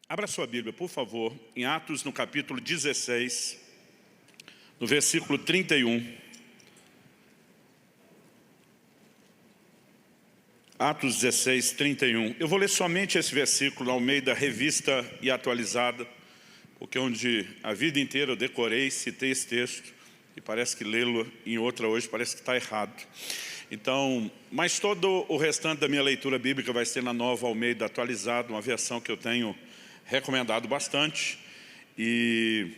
Abra sua Bíblia, por favor, em Atos, no capítulo 16, no versículo 31. Atos 16, 31. Eu vou ler somente esse versículo ao meio da Revista e Atualizada, porque onde a vida inteira eu decorei, citei esse texto, e parece que lê-lo em outra hoje parece que está errado. Então, mas todo o restante da minha leitura bíblica vai ser na Nova Almeida Atualizada, uma versão que eu tenho recomendado bastante, e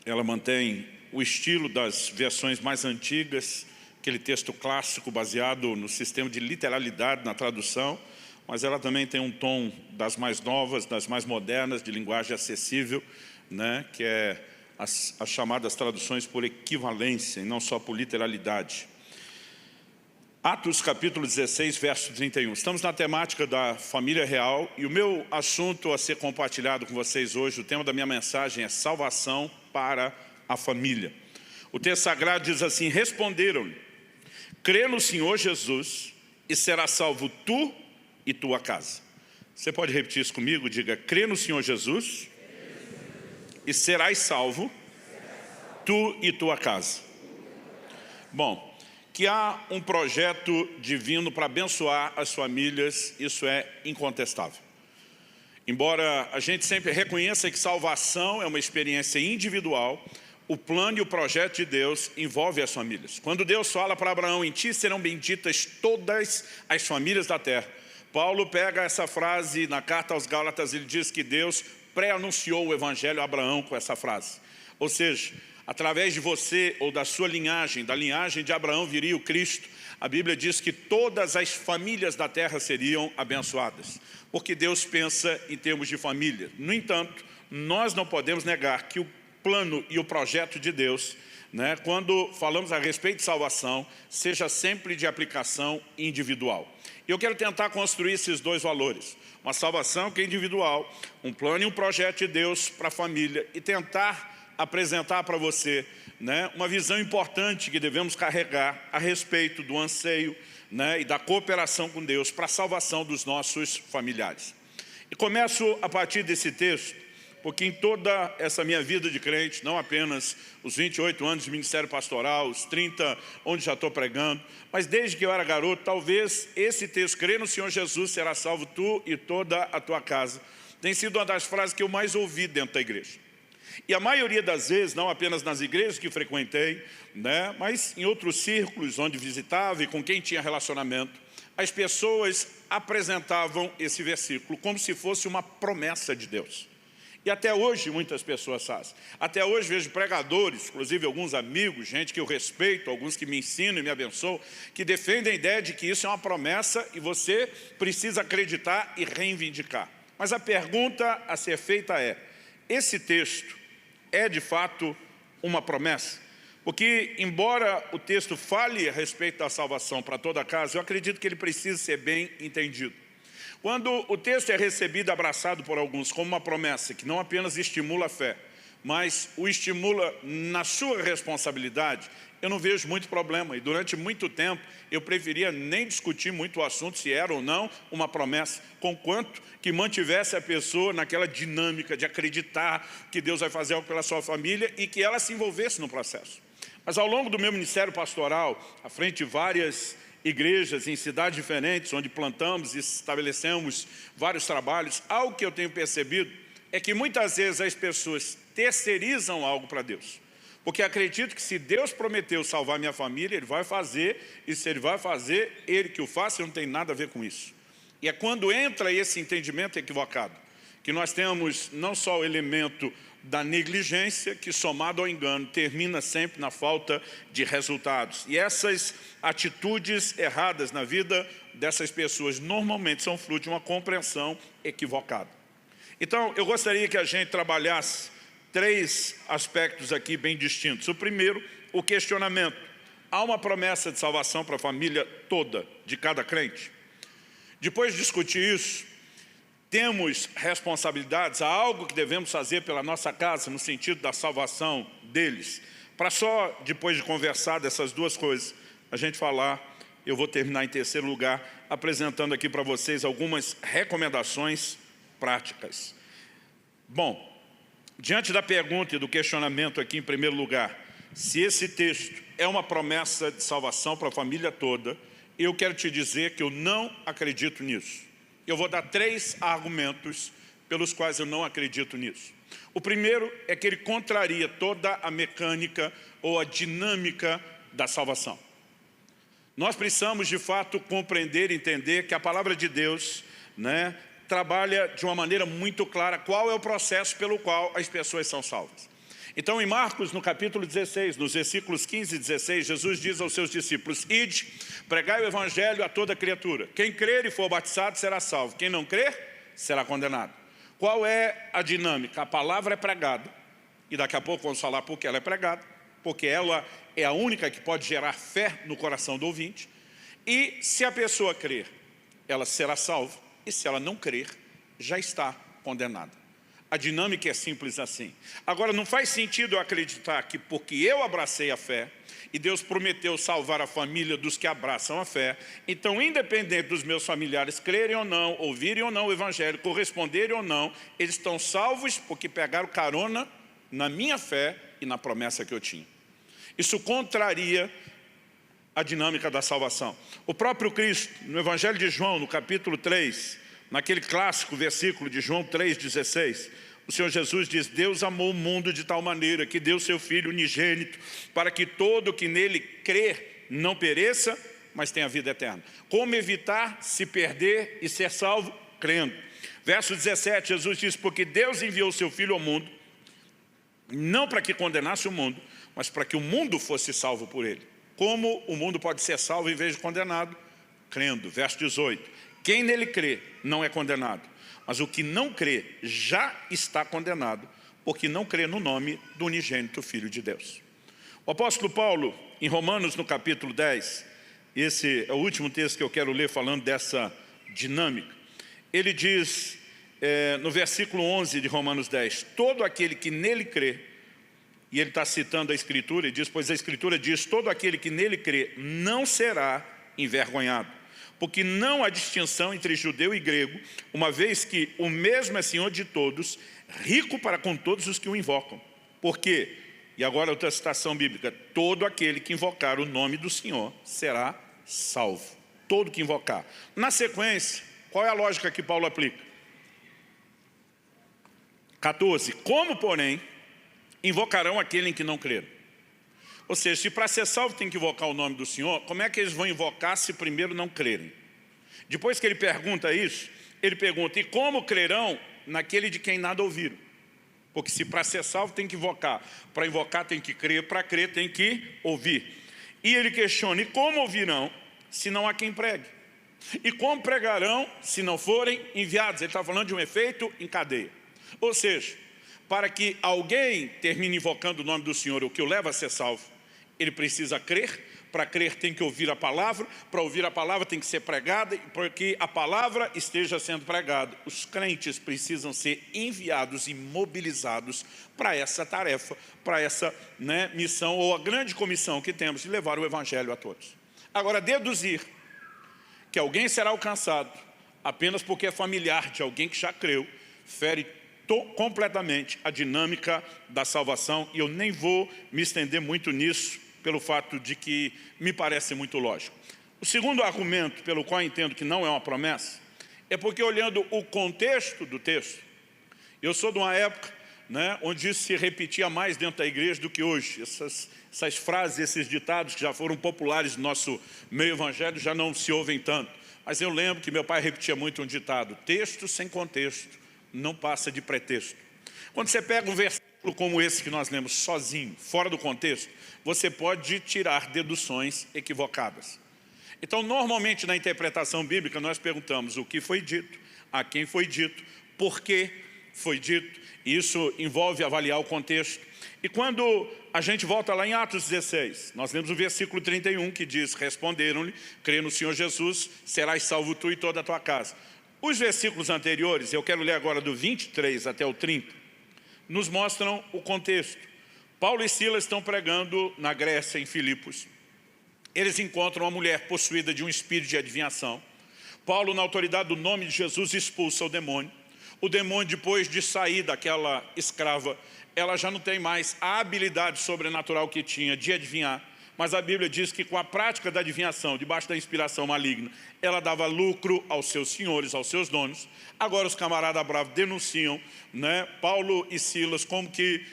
ela mantém o estilo das versões mais antigas, aquele texto clássico baseado no sistema de literalidade na tradução, mas ela também tem um tom das mais novas, das mais modernas, de linguagem acessível, né, que é as chamadas traduções por equivalência e não só por literalidade. Atos capítulo 16, verso 31. Estamos na temática da família real e o meu assunto a ser compartilhado com vocês hoje, o tema da minha mensagem é salvação para a família. O texto sagrado diz assim: responderam-lhe, crê no Senhor Jesus e será salvo tu e tua casa. Você pode repetir isso comigo? Diga, crê no Senhor Jesus e serás salvo tu e tua casa. Bom, que há um projeto divino para abençoar as famílias, isso é incontestável. Embora a gente sempre reconheça que salvação é uma experiência individual, o plano e o projeto de Deus envolve as famílias. Quando Deus fala para Abraão, em ti serão benditas todas as famílias da terra. Paulo pega essa frase na carta aos Gálatas, ele diz que Deus pré-anunciou o evangelho a Abraão com essa frase. Ou seja, através de você ou da sua linhagem, da linhagem de Abraão viria o Cristo. A Bíblia diz que todas as famílias da terra seriam abençoadas, porque Deus pensa em termos de família. No entanto, nós não podemos negar que o plano e o projeto de Deus, né, quando falamos a respeito de salvação, seja sempre de aplicação individual. E eu quero tentar construir esses dois valores. Uma salvação que é individual, um plano e um projeto de Deus para a família, e tentar apresentar para você, né, uma visão importante que devemos carregar a respeito do anseio, né, e da cooperação com Deus para a salvação dos nossos familiares. E começo a partir desse texto, porque em toda essa minha vida de crente, não apenas os 28 anos de ministério pastoral, os 30 onde já estou pregando, mas desde que eu era garoto, talvez esse texto, crê no Senhor Jesus, será salvo tu e toda a tua casa, tem sido uma das frases que eu mais ouvi dentro da igreja. E a maioria das vezes, não apenas nas igrejas que frequentei, né, mas em outros círculos onde visitava e com quem tinha relacionamento, as pessoas apresentavam esse versículo como se fosse uma promessa de Deus. E até hoje muitas pessoas fazem. Até hoje vejo pregadores, inclusive alguns amigos, gente que eu respeito, alguns que me ensinam e me abençoam, que defendem a ideia de que isso é uma promessa e você precisa acreditar e reivindicar. Mas a pergunta a ser feita é, esse texto é de fato uma promessa? Porque embora o texto fale a respeito da salvação para toda a casa, eu acredito que ele precisa ser bem entendido. Quando o texto é recebido, abraçado por alguns como uma promessa que não apenas estimula a fé, mas o estimula na sua responsabilidade, eu não vejo muito problema. E durante muito tempo eu preferia nem discutir muito o assunto se era ou não uma promessa, conquanto que mantivesse a pessoa naquela dinâmica de acreditar que Deus vai fazer algo pela sua família e que ela se envolvesse no processo. Mas ao longo do meu ministério pastoral, à frente de várias igrejas em cidades diferentes, onde plantamos e estabelecemos vários trabalhos, algo que eu tenho percebido é que muitas vezes as pessoas terceirizam algo para Deus. Porque acredito que se Deus prometeu salvar minha família, Ele vai fazer, e se Ele vai fazer, Ele que o faça, não tem nada a ver com isso. E é quando entra esse entendimento equivocado, que nós temos não só o elemento da negligência, que somado ao engano, termina sempre na falta de resultados. E essas atitudes erradas na vida dessas pessoas normalmente são fruto de uma compreensão equivocada. Então, eu gostaria que a gente trabalhasse três aspectos aqui bem distintos. O primeiro, o questionamento. Há uma promessa de salvação para a família toda, de cada crente? Depois de discutir isso, temos responsabilidades, há algo que devemos fazer pela nossa casa, no sentido da salvação deles. Para só, depois de conversar dessas duas coisas, a gente falar, eu vou terminar em terceiro lugar, apresentando aqui para vocês algumas recomendações práticas. Bom, diante da pergunta e do questionamento aqui em primeiro lugar, se esse texto é uma promessa de salvação para a família toda, eu quero te dizer que eu não acredito nisso. Eu vou dar 3 argumentos pelos quais eu não acredito nisso. O primeiro é que ele contraria toda a mecânica ou a dinâmica da salvação. Nós precisamos, de fato, compreender e entender que a palavra de Deus, trabalha de uma maneira muito clara qual é o processo pelo qual as pessoas são salvas. Então, em Marcos, no capítulo 16, nos versículos 15 e 16, Jesus diz aos seus discípulos: ide, pregai o evangelho a toda criatura. Quem crer e for batizado será salvo. Quem não crer, será condenado. Qual é a dinâmica? A palavra é pregada, e daqui a pouco vamos falar por que ela é pregada, porque ela é a única que pode gerar fé no coração do ouvinte. E se a pessoa crer, ela será salva, e se ela não crer, já está condenada. A dinâmica é simples assim. Agora, não faz sentido eu acreditar que porque eu abracei a fé, e Deus prometeu salvar a família dos que abraçam a fé, então, independente dos meus familiares crerem ou não, ouvirem ou não o evangelho, corresponderem ou não, eles estão salvos porque pegaram carona na minha fé e na promessa que eu tinha. Isso contraria a dinâmica da salvação. O próprio Cristo, no Evangelho de João, no capítulo 3, naquele clássico versículo de João 3,16, o Senhor Jesus diz: Deus amou o mundo de tal maneira que deu seu Filho unigênito, para que todo que nele crer não pereça, mas tenha vida eterna. Como evitar se perder e ser salvo? Crendo. Verso 17, Jesus diz: porque Deus enviou o seu Filho ao mundo, não para que condenasse o mundo, mas para que o mundo fosse salvo por ele. Como o mundo pode ser salvo em vez de condenado? Crendo. Verso 18, quem nele crê não é condenado, mas o que não crê já está condenado, porque não crê no nome do unigênito Filho de Deus. O apóstolo Paulo, em Romanos, no capítulo 10, esse é o último texto que eu quero ler falando dessa dinâmica. Ele diz, no versículo 11 de Romanos 10, todo aquele que nele crê, e ele está citando a Escritura, e diz: pois a Escritura diz, todo aquele que nele crê não será envergonhado. Porque não há distinção entre judeu e grego, uma vez que o mesmo é Senhor de todos, rico para com todos os que o invocam. Por quê? E agora outra citação bíblica: todo aquele que invocar o nome do Senhor será salvo. Todo que invocar. Na sequência, qual é a lógica que Paulo aplica? 14. Como, porém, invocarão aquele em que não creram? Ou seja, se para ser salvo tem que invocar o nome do Senhor, como é que eles vão invocar se primeiro não crerem? Depois que ele pergunta isso, ele pergunta: e como crerão naquele de quem nada ouviram? Porque se para ser salvo tem que invocar, para invocar tem que crer, para crer tem que ouvir. E ele questiona: e como ouvirão se não há quem pregue? E como pregarão se não forem enviados? Ele está falando de um efeito em cadeia. Ou seja, para que alguém termine invocando o nome do Senhor, o que o leva a ser salvo, ele precisa crer. Para crer tem que ouvir a palavra, para ouvir a palavra tem que ser pregada, e para que a palavra esteja sendo pregada, os crentes precisam ser enviados e mobilizados para essa tarefa, para essa missão, ou a grande comissão que temos de levar o evangelho a todos. Agora, deduzir que alguém será alcançado apenas porque é familiar de alguém que já creu, fere completamente a dinâmica da salvação, e eu nem vou me estender muito nisso, pelo fato de que me parece muito lógico. O segundo argumento pelo qual eu entendo que não é uma promessa, é porque, olhando o contexto do texto, eu sou de uma época onde isso se repetia mais dentro da igreja do que hoje. Essas frases, esses ditados que já foram populares no nosso meio evangélico já não se ouvem tanto. Mas eu lembro que meu pai repetia muito um ditado: texto sem contexto não passa de pretexto. Quando você pega um versículo como esse que nós lemos sozinho, fora do contexto, você pode tirar deduções equivocadas. Então, normalmente na interpretação bíblica nós perguntamos o que foi dito, a quem foi dito, por que foi dito. Isso envolve avaliar o contexto. E quando a gente volta lá em Atos 16, nós lemos o versículo 31 que diz: responderam-lhe, crê no Senhor Jesus, serás salvo tu e toda a tua casa. Os versículos anteriores, eu quero ler agora do 23 até o 30, nos mostram o contexto. Paulo e Silas estão pregando na Grécia, em Filipos. Eles encontram uma mulher possuída de um espírito de adivinhação. Paulo, na autoridade do nome de Jesus, expulsa o demônio. O demônio, depois de sair daquela escrava, ela já não tem mais a habilidade sobrenatural que tinha de adivinhar. Mas a Bíblia diz que com a prática da adivinhação, debaixo da inspiração maligna, ela dava lucro aos seus senhores, aos seus donos. Agora os camaradas bravos denunciam, né, Paulo e Silas como que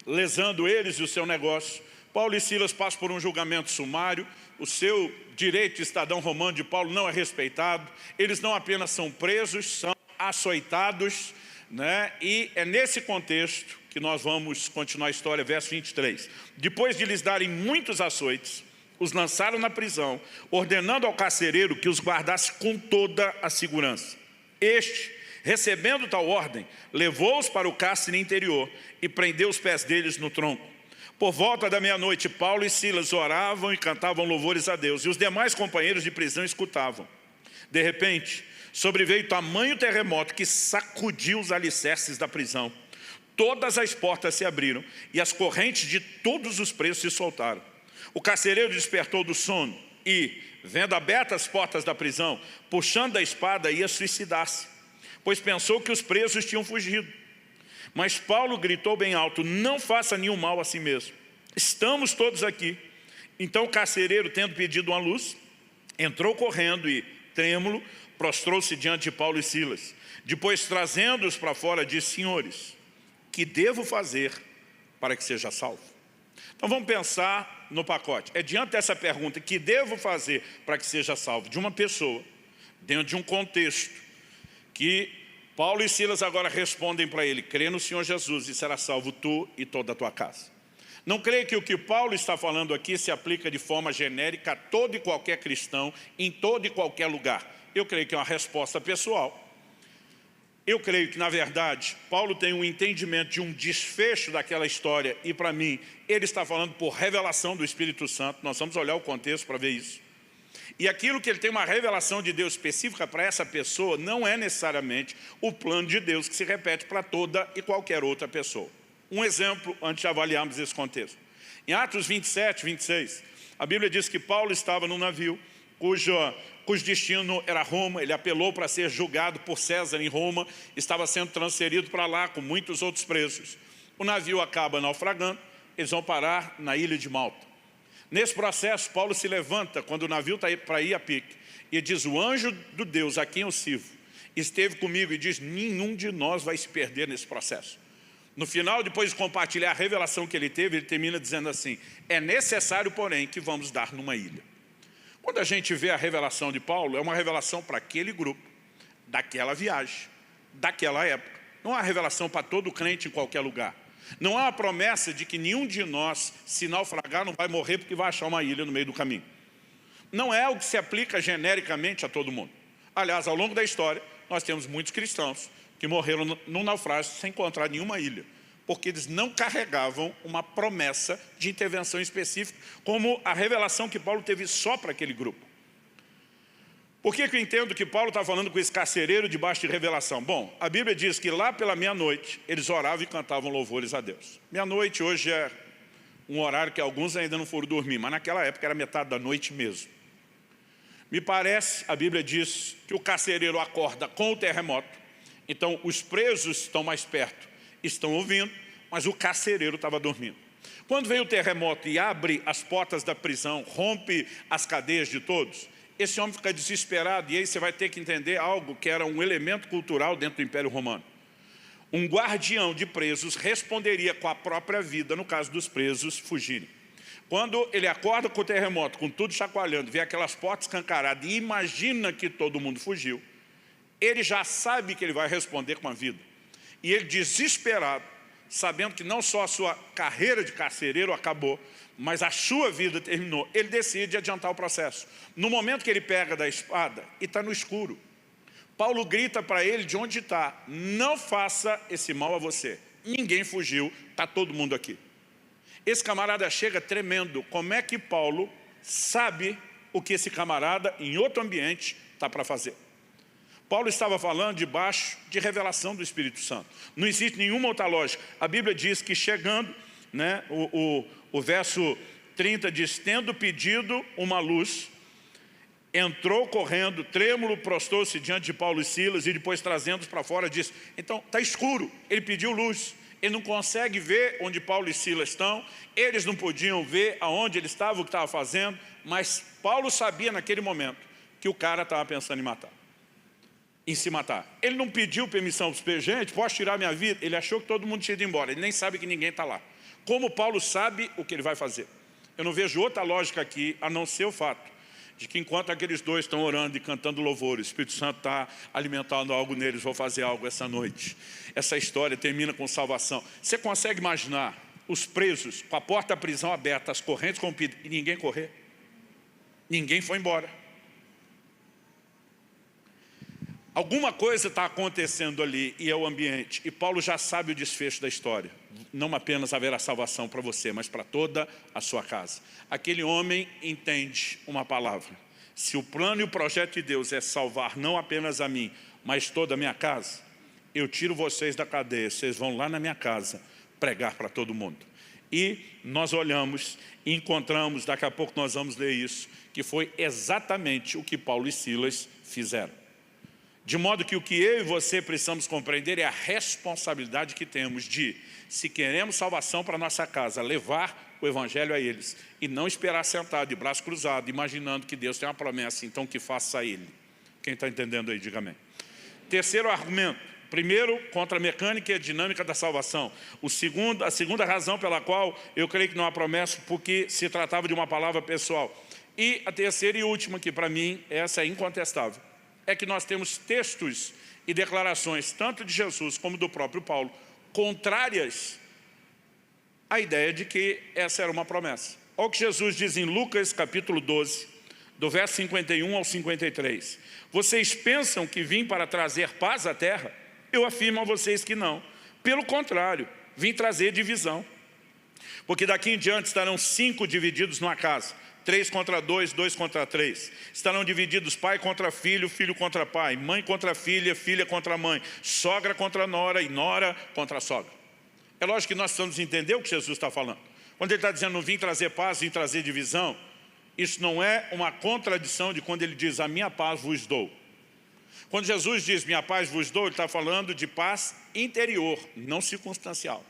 lesando eles e o seu negócio. Paulo e Silas passam por um julgamento sumário, o seu direito de cidadão romano de Paulo não é respeitado, eles não apenas são presos, são açoitados, né? E é nesse contexto que nós vamos continuar a história, verso 23. Depois de lhes darem muitos açoites, os lançaram na prisão, ordenando ao carcereiro que os guardasse com toda a segurança. Este, recebendo tal ordem, levou-os para o cárcere interior e prendeu os pés deles no tronco. Por volta da meia-noite, Paulo e Silas oravam e cantavam louvores a Deus, e os demais companheiros de prisão escutavam. De repente, sobreveio tamanho terremoto que sacudiu os alicerces da prisão. Todas as portas se abriram e as correntes de todos os presos se soltaram. O carcereiro despertou do sono e, vendo abertas as portas da prisão, puxando a espada, ia suicidar-se, pois pensou que os presos tinham fugido. Mas Paulo gritou bem alto: não faça nenhum mal a si mesmo. Estamos todos aqui. Então o carcereiro, tendo pedido uma luz, entrou correndo e, trêmulo, prostrou-se diante de Paulo e Silas. Depois, trazendo-os para fora, disse: senhores, que devo fazer para que seja salvo? Então vamos pensar no pacote. É diante dessa pergunta, que devo fazer para que seja salvo, de uma pessoa, dentro de um contexto, que Paulo e Silas agora respondem para ele: crê no Senhor Jesus e será salvo tu e toda a tua casa. Não creio que o que Paulo está falando aqui se aplica de forma genérica a todo e qualquer cristão, em todo e qualquer lugar. Eu creio que é uma resposta pessoal. Eu creio que, na verdade, Paulo tem um entendimento de um desfecho daquela história e, para mim, ele está falando por revelação do Espírito Santo. Nós vamos olhar o contexto para ver isso. E aquilo que ele tem uma revelação de Deus específica para essa pessoa não é necessariamente o plano de Deus que se repete para toda e qualquer outra pessoa. Um exemplo, antes de avaliarmos esse contexto. Em Atos 27, 26, a Bíblia diz que Paulo estava num navio cujo destino era Roma. Ele apelou para ser julgado por César em Roma, estava sendo transferido para lá com muitos outros presos. O navio acaba naufragando, eles vão parar na ilha de Malta. Nesse processo, Paulo se levanta quando o navio está para ir a pique e diz: o anjo do Deus a quem eu sirvo esteve comigo, e diz: nenhum de nós vai se perder nesse processo. No final, depois de compartilhar a revelação que ele teve, ele termina dizendo assim: é necessário, porém, que vamos dar numa ilha. Quando a gente vê a revelação de Paulo, é uma revelação para aquele grupo, daquela viagem, daquela época. Não é uma revelação para todo crente em qualquer lugar. Não há uma promessa de que nenhum de nós, se naufragar, não vai morrer porque vai achar uma ilha no meio do caminho. Não é algo que se aplica genericamente a todo mundo. Aliás, ao longo da história, nós temos muitos cristãos que morreram num naufrágio sem encontrar nenhuma ilha, porque eles não carregavam uma promessa de intervenção específica, como a revelação que Paulo teve só para aquele grupo. Por que eu entendo que Paulo está falando com esse carcereiro debaixo de revelação? Bom, a Bíblia diz que lá pela meia-noite, eles oravam e cantavam louvores a Deus. Meia-noite hoje é um horário que alguns ainda não foram dormir, mas naquela época era metade da noite mesmo. Me parece, a Bíblia diz, que o carcereiro acorda com o terremoto, então os presos estão mais perto, estão ouvindo, mas o carcereiro estava dormindo. Quando veio o terremoto e abre as portas da prisão, rompe as cadeias de todos, esse homem fica desesperado, e aí você vai ter que entender algo que era um elemento cultural dentro do Império Romano. Um guardião de presos responderia com a própria vida no caso dos presos fugirem. Quando ele acorda com o terremoto, com tudo chacoalhando, vê aquelas portas escancaradas e imagina que todo mundo fugiu, ele já sabe que ele vai responder com a vida. E ele, desesperado, sabendo que não só a sua carreira de carcereiro acabou, mas a sua vida terminou, ele decide adiantar o processo. No momento que ele pega da espada e está no escuro, Paulo grita para ele de onde está: não faça esse mal a você. Ninguém fugiu, está todo mundo aqui. Esse camarada chega tremendo. Como é que Paulo sabe o que esse camarada, em outro ambiente, está para fazer? Paulo estava falando debaixo de revelação do Espírito Santo. Não existe nenhuma outra lógica. A Bíblia diz que chegando, né, o verso 30 diz: tendo pedido uma luz, entrou correndo, trêmulo, prostou-se diante de Paulo e Silas e depois trazendo-os para fora disse, então está escuro, ele pediu luz, ele não consegue ver onde Paulo e Silas estão, eles não podiam ver aonde ele estava, o que estava fazendo, mas Paulo sabia naquele momento que o cara estava pensando em se matar. Ele não pediu permissão para os gente, posso tirar minha vida? Ele achou que todo mundo tinha ido embora, ele nem sabe que ninguém está lá. Como Paulo sabe o que ele vai fazer? Eu não vejo outra lógica aqui, a não ser o fato de que enquanto aqueles dois estão orando e cantando louvores, o Espírito Santo está alimentando algo neles, vou fazer algo essa noite. Essa história termina com salvação. Você consegue imaginar os presos com a porta da prisão aberta, as correntes rompidas, e ninguém correr? Ninguém foi embora. Alguma coisa está acontecendo ali e é o ambiente. E Paulo já sabe o desfecho da história. Não apenas haverá salvação para você, mas para toda a sua casa. Aquele homem entende uma palavra. Se o plano e o projeto de Deus é salvar não apenas a mim, mas toda a minha casa, eu tiro vocês da cadeia, vocês vão lá na minha casa pregar para todo mundo. E nós olhamos e encontramos, daqui a pouco nós vamos ler isso, que foi exatamente o que Paulo e Silas fizeram. De modo que o que eu e você precisamos compreender é a responsabilidade que temos de, se queremos salvação para a nossa casa, levar o Evangelho a eles e não esperar sentado de braço cruzado, imaginando que Deus tem uma promessa, então que faça a ele. Quem está entendendo aí, diga amém. Terceiro argumento. Primeiro, contra a mecânica e a dinâmica da salvação. A segunda razão pela qual eu creio que não há promessa, porque se tratava de uma palavra pessoal. E a terceira e última, que para mim essa é incontestável, é que nós temos textos e declarações, tanto de Jesus como do próprio Paulo, contrárias à ideia de que essa era uma promessa. Olha o que Jesus diz em Lucas capítulo 12, do verso 51 ao 53. Vocês pensam que vim para trazer paz à terra? Eu afirmo a vocês que não. Pelo contrário, vim trazer divisão. Porque daqui em diante estarão 5 divididos numa casa. 3 contra 2, 2 contra 3. Estarão divididos pai contra filho, filho contra pai, mãe contra filha, filha contra mãe, sogra contra nora e nora contra sogra. É lógico que nós precisamos entender o que Jesus está falando. Quando ele está dizendo, não vim trazer paz, vim trazer divisão, isso não é uma contradição de quando ele diz, a minha paz vos dou. Quando Jesus diz, minha paz vos dou, ele está falando de paz interior, não circunstancial.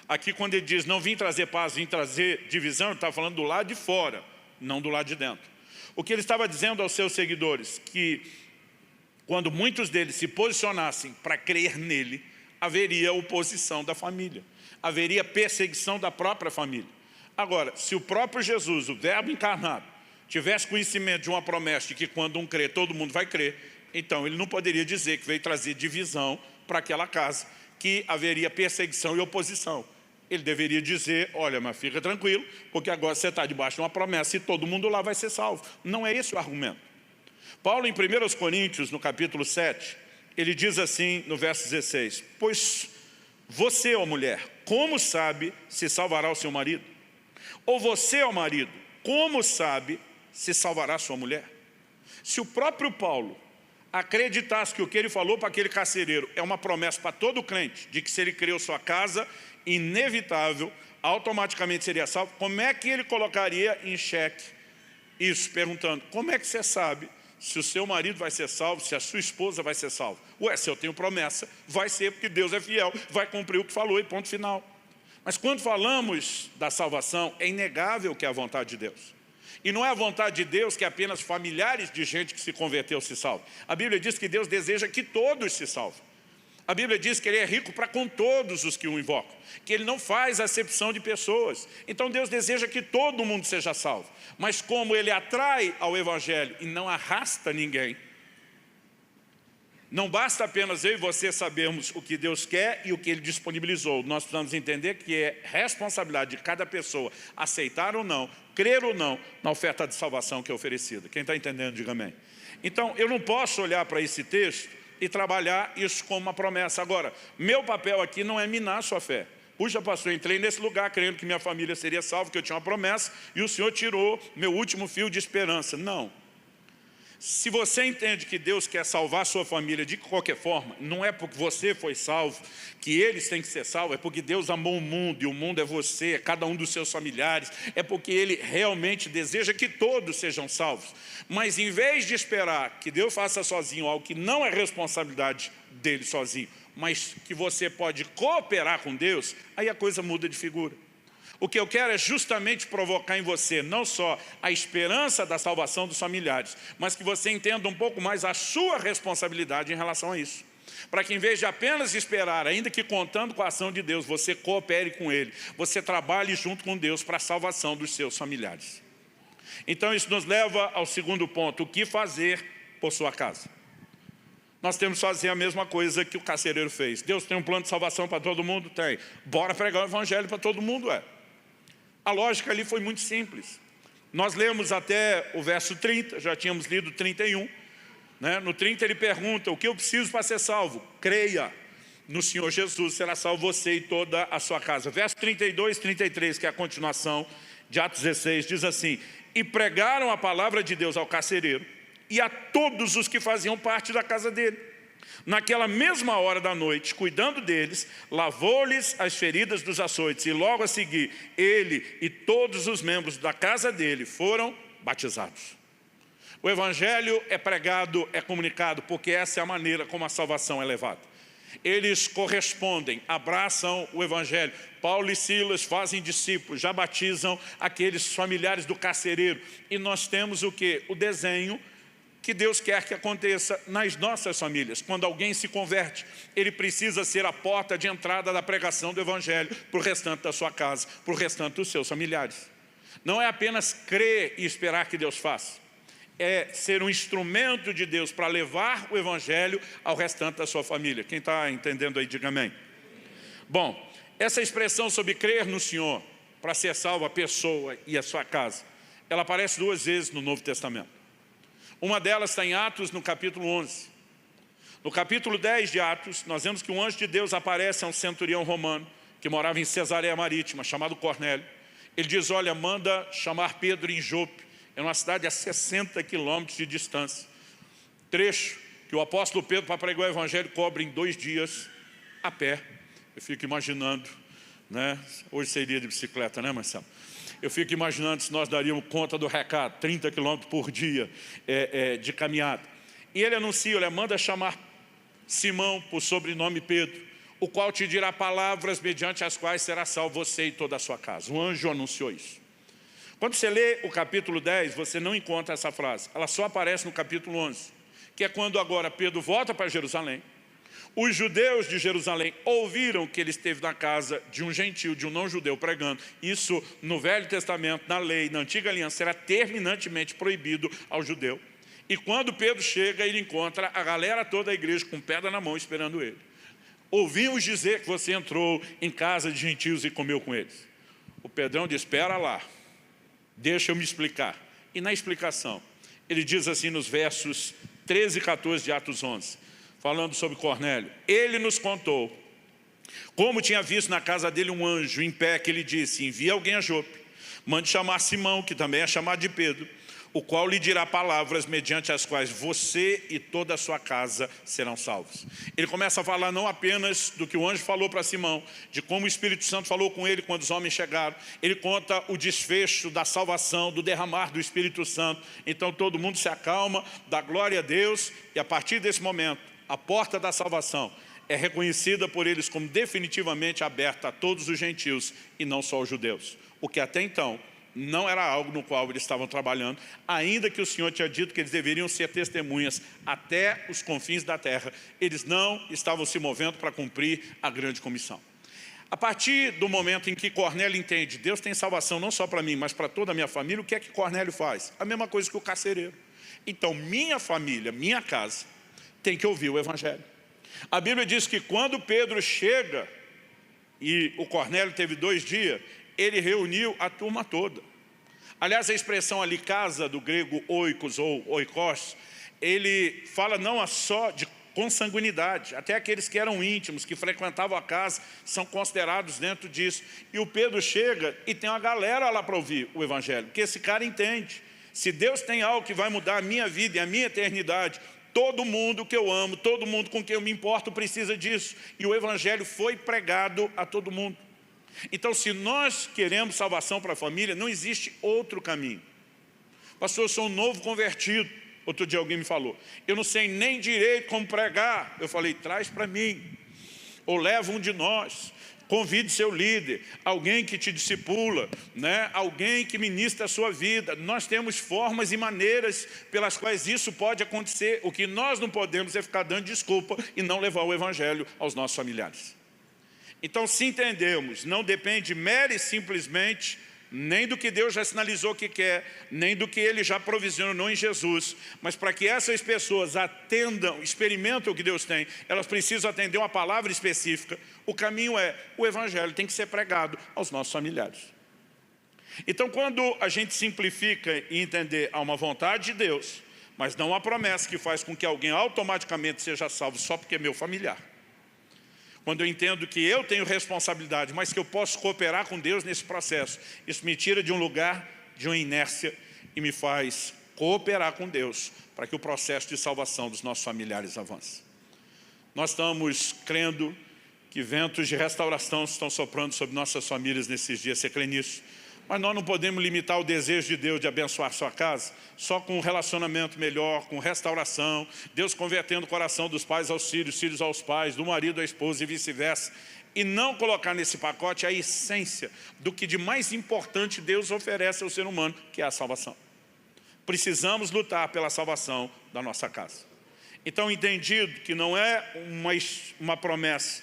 Aqui quando ele diz, não vim trazer paz, vim trazer divisão, ele está falando do lado de fora, não do lado de dentro. O que ele estava dizendo aos seus seguidores, que quando muitos deles se posicionassem para crer nele, haveria oposição da família, haveria perseguição da própria família. Agora, se o próprio Jesus, o Verbo encarnado, tivesse conhecimento de uma promessa de que quando um crê, todo mundo vai crer, então ele não poderia dizer que veio trazer divisão para aquela casa, que haveria perseguição e oposição. Ele deveria dizer, olha, mas fica tranquilo, porque agora você está debaixo de uma promessa e todo mundo lá vai ser salvo. Não é esse o argumento. Paulo, em 1 Coríntios, no capítulo 7, ele diz assim, no verso 16, pois você, ó mulher, como sabe se salvará o seu marido? Ou você, ó marido, como sabe se salvará sua mulher? Se o próprio Paulo acreditasse que o que ele falou para aquele carcereiro é uma promessa para todo crente, de que se ele criou sua casa, inevitável, automaticamente seria salvo, como é que ele colocaria em xeque isso? Perguntando, como é que você sabe se o seu marido vai ser salvo, se a sua esposa vai ser salva? Ué, se eu tenho promessa, vai ser porque Deus é fiel, vai cumprir o que falou e ponto final. Mas quando falamos da salvação, é inegável que é a vontade de Deus. E não é a vontade de Deus que apenas familiares de gente que se converteu se salvem. A Bíblia diz que Deus deseja que todos se salvem. A Bíblia diz que Ele é rico para com todos os que o invocam, que Ele não faz acepção de pessoas. Então Deus deseja que todo mundo seja salvo. Mas como Ele atrai ao Evangelho e não arrasta ninguém, não basta apenas eu e você sabermos o que Deus quer e o que Ele disponibilizou. Nós precisamos entender que é responsabilidade de cada pessoa aceitar ou não, crer ou não na oferta de salvação que é oferecida. Quem está entendendo, diga amém. Então, eu não posso olhar para esse texto e trabalhar isso como uma promessa. Agora, meu papel aqui não é minar a sua fé. Puxa, pastor, eu entrei nesse lugar crendo que minha família seria salva, que eu tinha uma promessa, e o Senhor tirou meu último fio de esperança. Não. Se você entende que Deus quer salvar a sua família de qualquer forma, não é porque você foi salvo, que eles têm que ser salvos, é porque Deus amou o mundo, e o mundo é você, é cada um dos seus familiares, é porque Ele realmente deseja que todos sejam salvos. Mas em vez de esperar que Deus faça sozinho algo que não é responsabilidade dele sozinho, mas que você pode cooperar com Deus, aí a coisa muda de figura. O que eu quero é justamente provocar em você não só a esperança da salvação dos familiares, mas que você entenda um pouco mais a sua responsabilidade em relação a isso. Para que em vez de apenas esperar, ainda que contando com a ação de Deus, você coopere com Ele, você trabalhe junto com Deus para a salvação dos seus familiares. Então isso nos leva ao segundo ponto: o que fazer por sua casa? Nós temos que fazer a mesma coisa que o carcereiro fez. Deus tem um plano de salvação para todo mundo? Tem. Bora pregar o evangelho para todo mundo? A lógica ali foi muito simples. Nós lemos até o verso 30, já tínhamos lido 31. No 30 ele pergunta: o que eu preciso para ser salvo? Creia no Senhor Jesus, será salvo você e toda a sua casa. Verso 32 e 33, que é a continuação de Atos 16, diz assim: e pregaram a palavra de Deus ao carcereiro e a todos os que faziam parte da casa dele. Naquela mesma hora da noite, cuidando deles, lavou-lhes as feridas dos açoites, e logo a seguir, ele e todos os membros da casa dele foram batizados. O evangelho é pregado, é comunicado, porque essa é a maneira como a salvação é levada. Eles correspondem, abraçam o evangelho. Paulo e Silas fazem discípulos, já batizam aqueles familiares do carcereiro. E nós temos o quê? O desenho que Deus quer que aconteça nas nossas famílias. Quando alguém se converte, ele precisa ser a porta de entrada da pregação do evangelho para o restante da sua casa, para o restante dos seus familiares. Não é apenas crer e esperar que Deus faça. É ser um instrumento de Deus para levar o evangelho ao restante da sua família. Quem está entendendo aí, diga amém. Bom, essa expressão sobre crer no Senhor para ser salvo a pessoa e a sua casa, ela aparece 2 vezes no Novo Testamento. Uma delas está em Atos, no capítulo 11. No capítulo 10 de Atos, nós vemos que um anjo de Deus aparece a um centurião romano que morava em Cesareia Marítima, chamado Cornélio. Ele diz: olha, manda chamar Pedro em Jope. É uma cidade a 60 quilômetros de distância. Trecho que o apóstolo Pedro, para pregar o evangelho, cobre em 2 dias a pé. Eu fico imaginando, hoje seria de bicicleta, Marcelo? Eu fico imaginando se nós daríamos conta do recado, 30 quilômetros por dia de caminhada. E ele anuncia, olha, manda chamar Simão, por sobrenome Pedro, o qual te dirá palavras mediante as quais será salvo você e toda a sua casa. Um anjo anunciou isso. Quando você lê o capítulo 10, você não encontra essa frase. Ela só aparece no capítulo 11, que é quando agora Pedro volta para Jerusalém. Os judeus de Jerusalém ouviram que ele esteve na casa de um gentil, de um não-judeu, pregando. Isso no Velho Testamento, na lei, na Antiga Aliança, era terminantemente proibido ao judeu. E quando Pedro chega, ele encontra a galera toda da igreja com pedra na mão esperando ele. Ouvimos dizer que você entrou em casa de gentios e comeu com eles. O Pedrão diz: espera lá, deixa eu me explicar. E na explicação, ele diz assim nos versos 13 e 14 de Atos 11, falando sobre Cornélio: ele nos contou como tinha visto na casa dele um anjo em pé, que ele disse: envia alguém a Jope, mande chamar Simão, que também é chamado de Pedro, o qual lhe dirá palavras mediante as quais você e toda a sua casa serão salvos. Ele começa a falar não apenas do que o anjo falou para Simão, de como o Espírito Santo falou com ele quando os homens chegaram. Ele conta o desfecho da salvação, do derramar do Espírito Santo. Então todo mundo se acalma, dá glória a Deus, e a partir desse momento, a porta da salvação é reconhecida por eles como definitivamente aberta a todos os gentios e não só os judeus. O que até então não era algo no qual eles estavam trabalhando, ainda que o Senhor tinha dito que eles deveriam ser testemunhas até os confins da terra. Eles não estavam se movendo para cumprir a grande comissão. A partir do momento em que Cornélio entende, Deus tem salvação não só para mim, mas para toda a minha família, o que é que Cornélio faz? A mesma coisa que o carcereiro. Então, minha família, minha casa, tem que ouvir o evangelho. A Bíblia diz que quando Pedro chega, e o Cornélio teve 2 dias, ele reuniu a turma toda. Aliás, a expressão ali, casa, do grego oikos ou oikos, ele fala não só de consanguinidade, até aqueles que eram íntimos, que frequentavam a casa, são considerados dentro disso. E o Pedro chega e tem uma galera lá para ouvir o evangelho, porque esse cara entende Se Deus tem algo que vai mudar a minha vida e a minha eternidade, todo mundo que eu amo, todo mundo com quem eu me importo precisa disso. E o Evangelho foi pregado a todo mundo. Então, se nós queremos salvação para a família, não existe outro caminho. Pastor, eu sou um novo convertido. Outro dia alguém me falou, eu não sei nem direito como pregar. Eu falei, traz para mim. Ou leva um de nós. Convide seu líder, alguém que te discipula, né? Alguém que ministra a sua vida. Nós temos formas e maneiras pelas quais isso pode acontecer. O que nós não podemos é ficar dando desculpa e não levar o Evangelho aos nossos familiares. Então, se entendemos, não depende mera e simplesmente nem do que Deus já sinalizou que quer, nem do que Ele já provisionou em Jesus, mas para que essas pessoas atendam, experimentem o que Deus tem, elas precisam atender uma palavra específica. O caminho é, o Evangelho tem que ser pregado aos nossos familiares. Então, quando a gente simplifica e entender há uma vontade de Deus, mas não há promessa que faz com que alguém automaticamente seja salvo só porque é meu familiar. Quando eu entendo que eu tenho responsabilidade, mas que eu posso cooperar com Deus nesse processo, isso me tira de um lugar, de uma inércia, e me faz cooperar com Deus, para que o processo de salvação dos nossos familiares avance. Nós estamos crendo que ventos de restauração estão soprando sobre nossas famílias nesses dias, você crê nisso? Mas nós não podemos limitar o desejo de Deus de abençoar sua casa só com um relacionamento melhor, com restauração, Deus convertendo o coração dos pais aos filhos, filhos aos pais, do marido à esposa e vice-versa. E não colocar nesse pacote a essência do que de mais importante Deus oferece ao ser humano, que é a salvação. Precisamos lutar pela salvação da nossa casa. Então, entendido que não é uma promessa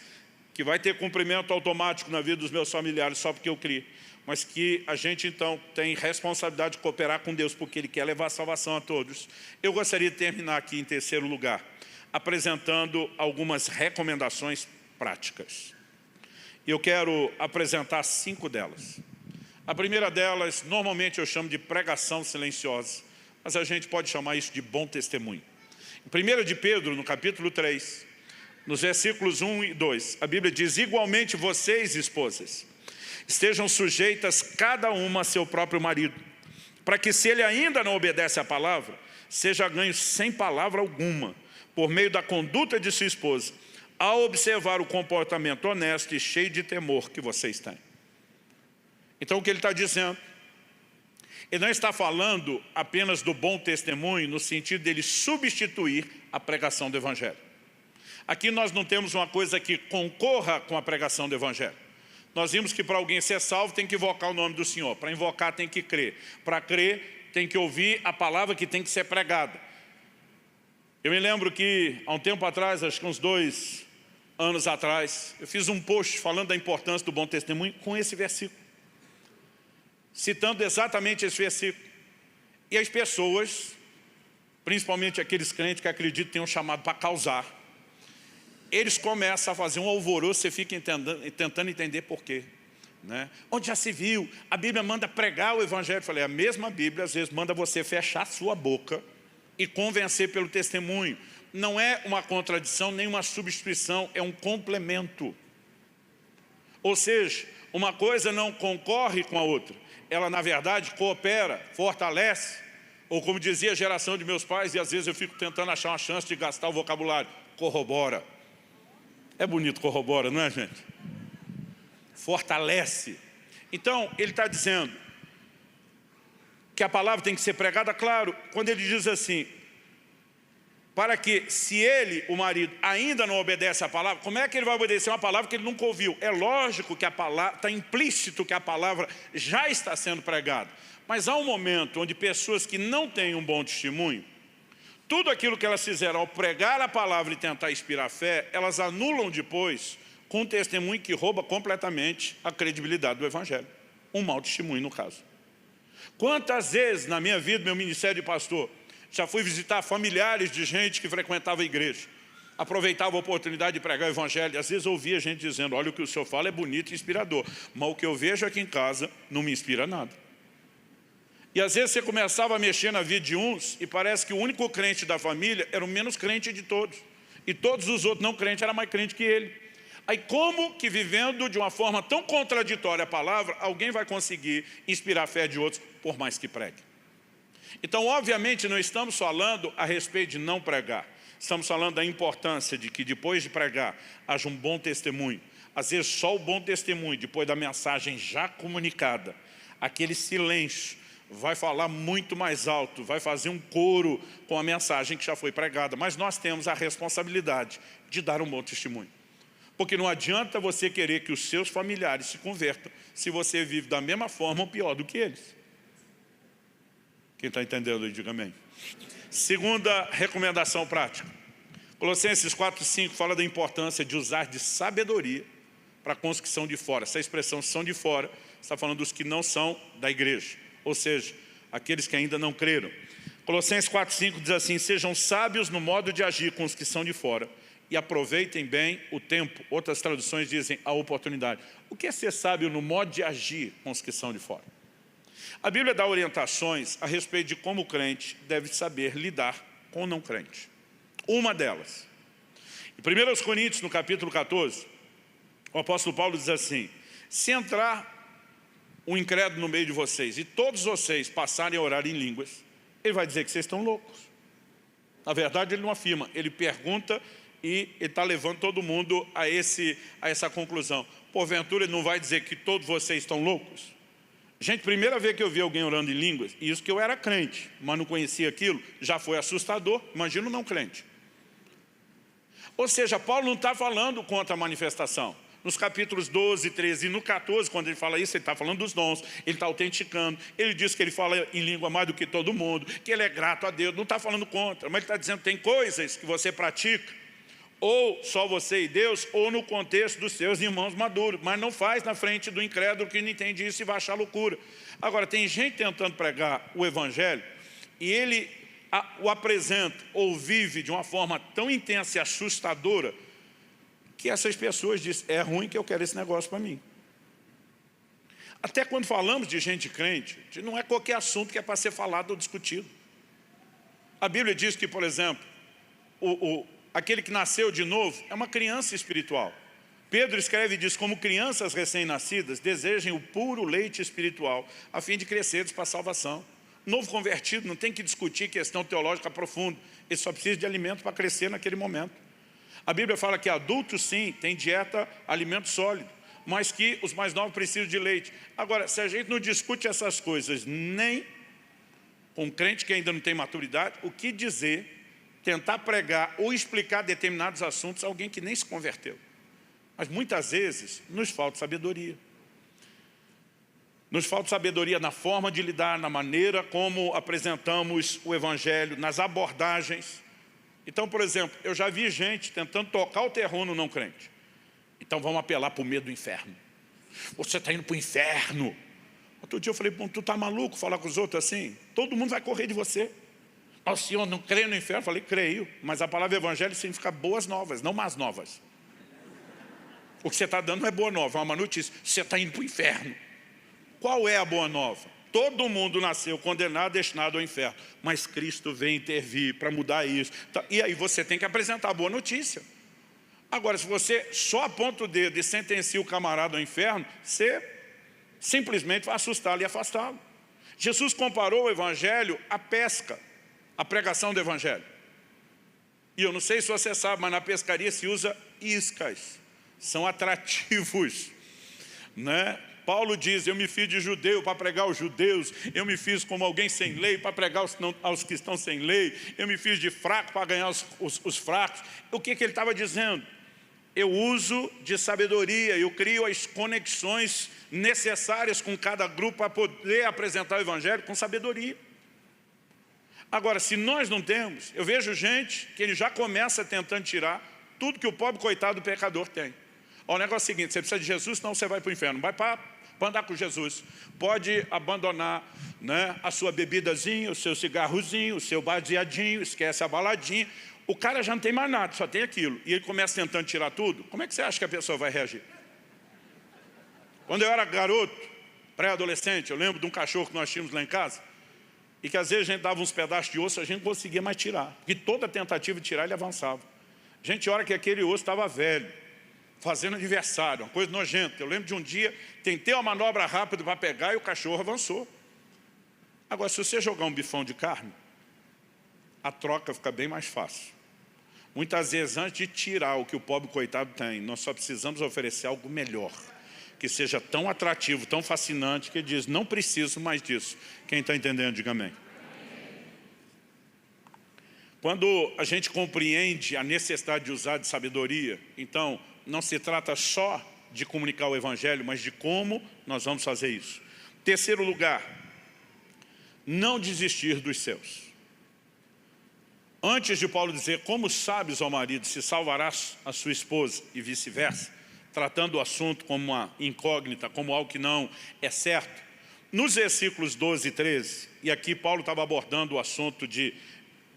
que vai ter cumprimento automático na vida dos meus familiares só porque eu criei, mas que a gente então tem responsabilidade de cooperar com Deus, porque Ele quer levar a salvação a todos. Eu gostaria de terminar aqui em terceiro lugar, apresentando algumas recomendações práticas. Eu quero apresentar 5 delas. A primeira delas, normalmente eu chamo de pregação silenciosa, mas a gente pode chamar isso de bom testemunho. Em 1 de Pedro, no capítulo 3, nos versículos 1 e 2, a Bíblia diz, igualmente vocês, esposas, estejam sujeitas cada uma a seu próprio marido, para que se ele ainda não obedece à palavra, seja ganho sem palavra alguma, por meio da conduta de sua esposa, ao observar o comportamento honesto e cheio de temor que vocês têm. Então o que ele está dizendo? Ele não está falando apenas do bom testemunho, no sentido dele substituir a pregação do Evangelho. Aqui nós não temos uma coisa que concorra com a pregação do Evangelho. Nós vimos que para alguém ser salvo tem que invocar o nome do Senhor. Para invocar tem que crer. Para crer tem que ouvir a palavra que tem que ser pregada. Eu me lembro que há um tempo atrás, acho que uns 2 anos atrás, eu fiz um post falando da importância do bom testemunho com esse versículo. Citando exatamente esse versículo. E as pessoas, principalmente aqueles crentes que acreditam que têm um chamado para causar, eles começam a fazer um alvoroço, você fica tentando entender por quê. Né? Onde já se viu, a Bíblia manda pregar o Evangelho. Eu falei, a mesma Bíblia às vezes manda você fechar a sua boca e convencer pelo testemunho. Não é uma contradição, nem uma substituição, é um complemento. Ou seja, uma coisa não concorre com a outra. Ela, na verdade, coopera, fortalece. Ou como dizia a geração de meus pais, e às vezes eu fico tentando achar uma chance de gastar o vocabulário, corrobora. É bonito, corrobora, não é, gente? Fortalece. Então, ele está dizendo que a palavra tem que ser pregada, claro, quando ele diz assim, para que, se ele, o marido, ainda não obedece à palavra, como é que ele vai obedecer uma palavra que ele nunca ouviu? É lógico que a palavra, está implícito que a palavra já está sendo pregada. Mas há um momento onde pessoas que não têm um bom testemunho, tudo aquilo que elas fizeram ao pregar a palavra e tentar inspirar fé, elas anulam depois com um testemunho que rouba completamente a credibilidade do Evangelho. Um mau testemunho, no caso. Quantas vezes na minha vida, meu ministério de pastor, já fui visitar familiares de gente que frequentava a igreja, aproveitava a oportunidade de pregar o Evangelho, e às vezes ouvia gente dizendo, olha, o que o senhor fala é bonito e inspirador, mas o que eu vejo aqui em casa não me inspira nada. E às vezes você começava a mexer na vida de uns e parece que o único crente da família era o menos crente de todos. E todos os outros não crentes eram mais crentes que ele. Aí como que vivendo de uma forma tão contraditória a palavra, alguém vai conseguir inspirar a fé de outros por mais que pregue? Então, obviamente, não estamos falando a respeito de não pregar. Estamos falando da importância de que depois de pregar, haja um bom testemunho. Às vezes só o bom testemunho, depois da mensagem já comunicada, aquele silêncio vai falar muito mais alto, vai fazer um coro com a mensagem que já foi pregada. Mas nós temos a responsabilidade de dar um bom testemunho. Porque não adianta você querer que os seus familiares se convertam se você vive da mesma forma ou pior do que eles. Quem está entendendo aí, diga amém. Segunda recomendação prática. Colossenses 4:5 fala da importância de usar de sabedoria para com os que são de fora. Essa expressão são de fora está falando dos que não são da igreja, ou seja, aqueles que ainda não creram. Colossenses 4:5 diz assim: sejam sábios no modo de agir com os que são de fora e aproveitem bem o tempo. Outras traduções dizem a oportunidade. O que é ser sábio no modo de agir com os que são de fora? A Bíblia dá orientações a respeito de como o crente deve saber lidar com o não crente. Uma delas, em 1 Coríntios, no capítulo 14, o apóstolo Paulo diz assim: se entrar um incrédulo no meio de vocês e todos vocês passarem a orar em línguas, ele vai dizer que vocês estão loucos. Na verdade, ele não afirma, ele pergunta e ele está levando todo mundo a essa conclusão. Porventura, ele não vai dizer que todos vocês estão loucos? Gente, primeira vez que eu vi alguém orando em línguas, e isso que eu era crente, mas não conhecia aquilo, já foi assustador, imagina o não crente. Ou seja, Paulo não está falando contra a manifestação. Nos capítulos 12, 13 e no 14, quando ele fala isso, ele está falando dos dons, ele está autenticando, ele diz que ele fala em língua mais do que todo mundo, que ele é grato a Deus, não está falando contra, mas ele está dizendo que tem coisas que você pratica, ou só você e Deus, ou no contexto dos seus irmãos maduros, mas não faz na frente do incrédulo que não entende isso e vai achar loucura. Agora, tem gente tentando pregar o evangelho e ele o apresenta ou vive de uma forma tão intensa e assustadora que essas pessoas dizem: é ruim que eu quero esse negócio para mim. Até quando falamos de gente crente, não é qualquer assunto que é para ser falado ou discutido. A Bíblia diz que, por exemplo, aquele que nasceu de novo é uma criança espiritual. Pedro escreve e diz: como crianças recém-nascidas, desejem o puro leite espiritual, a fim de crescerem para a salvação. Novo convertido não tem que discutir questão teológica profunda, ele só precisa de alimento para crescer naquele momento. A Bíblia fala que adultos sim, tem dieta, alimento sólido, mas que os mais novos precisam de leite. Agora, se a gente não discute essas coisas nem com um crente que ainda não tem maturidade, o que dizer, tentar pregar ou explicar determinados assuntos a alguém que nem se converteu? Mas muitas vezes nos falta sabedoria. Nos falta sabedoria na forma de lidar, na maneira como apresentamos o evangelho, nas abordagens. Então, por exemplo, eu já vi gente tentando tocar o terror no não crente. Então vamos apelar para o medo do inferno. Você está indo para o inferno. Outro dia eu falei: tu está maluco falar com os outros assim? Todo mundo vai correr de você. O senhor não crê no inferno? Eu falei: creio, mas a palavra evangelho significa boas novas, não más novas. O que você está dando não é boa nova, é uma notícia. Você está indo para o inferno. Qual é a boa nova? Todo mundo nasceu condenado, destinado ao inferno, mas Cristo vem intervir para mudar isso. E aí você tem que apresentar a boa notícia. Agora, se você só aponta o dedo e sentencia o camarada ao inferno, você simplesmente vai assustá-lo e afastá-lo. Jesus comparou o evangelho à pesca, à pregação do evangelho. E eu não sei se você sabe, mas na pescaria se usa iscas, são atrativos, né? Paulo diz: eu me fiz de judeu para pregar aos judeus, eu me fiz como alguém sem lei para pregar aos que estão sem lei, eu me fiz de fraco para ganhar os fracos. O que ele estava dizendo? Eu uso de sabedoria, eu crio as conexões necessárias com cada grupo para poder apresentar o evangelho com sabedoria. Agora, se nós não temos, eu vejo gente que ele já começa tentando tirar tudo que o pobre coitado do pecador tem. O negócio é o seguinte: você precisa de Jesus, senão você vai para o inferno. Vai para andar com Jesus. Pode abandonar, né, a sua bebidazinha, o seu cigarrozinho, o seu baseadinho, esquece a baladinha. O cara já não tem mais nada, só tem aquilo. E ele começa tentando tirar tudo. Como é que você acha que a pessoa vai reagir? Quando eu era garoto, pré-adolescente, eu lembro de um cachorro que nós tínhamos lá em casa, e que às vezes a gente dava uns pedaços de osso, a gente não conseguia mais tirar. Porque toda tentativa de tirar, ele avançava. Gente, a hora que aquele osso estava velho, fazendo aniversário, uma coisa nojenta. Eu lembro de um dia, tentei uma manobra rápida para pegar e o cachorro avançou. Agora, se você jogar um bifão de carne, a troca fica bem mais fácil. Muitas vezes, antes de tirar o que o pobre coitado tem, nós só precisamos oferecer algo melhor, que seja tão atrativo, tão fascinante, que ele diz, não preciso mais disso. Quem está entendendo, diga amém. Quando a gente compreende a necessidade de usar de sabedoria, então, não se trata só de comunicar o Evangelho, mas de como nós vamos fazer isso. Terceiro lugar, não desistir dos seus. Antes de Paulo dizer, como sabes, ó marido, se salvarás a sua esposa e vice-versa, tratando o assunto como uma incógnita, como algo que não é certo, nos versículos 12 e 13, e aqui Paulo estava abordando o assunto de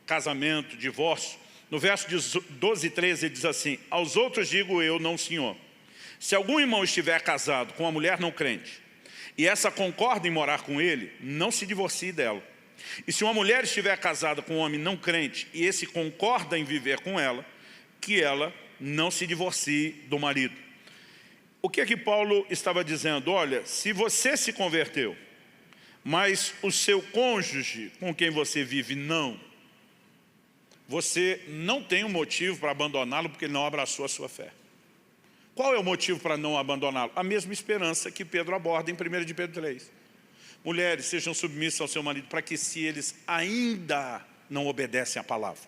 casamento, divórcio, no verso 12 e 13 ele diz assim, aos outros digo eu, não o Senhor, se algum irmão estiver casado com uma mulher não crente, e essa concorda em morar com ele, não se divorcie dela. E se uma mulher estiver casada com um homem não crente, e esse concorda em viver com ela, que ela não se divorcie do marido. O que é que Paulo estava dizendo? Olha, se você se converteu, mas o seu cônjuge com quem você vive não, você não tem um motivo para abandoná-lo porque ele não abraçou a sua fé. Qual é o motivo para não abandoná-lo? A mesma esperança que Pedro aborda em 1 de Pedro 3. Mulheres, sejam submissas ao seu marido para que se eles ainda não obedecem à palavra.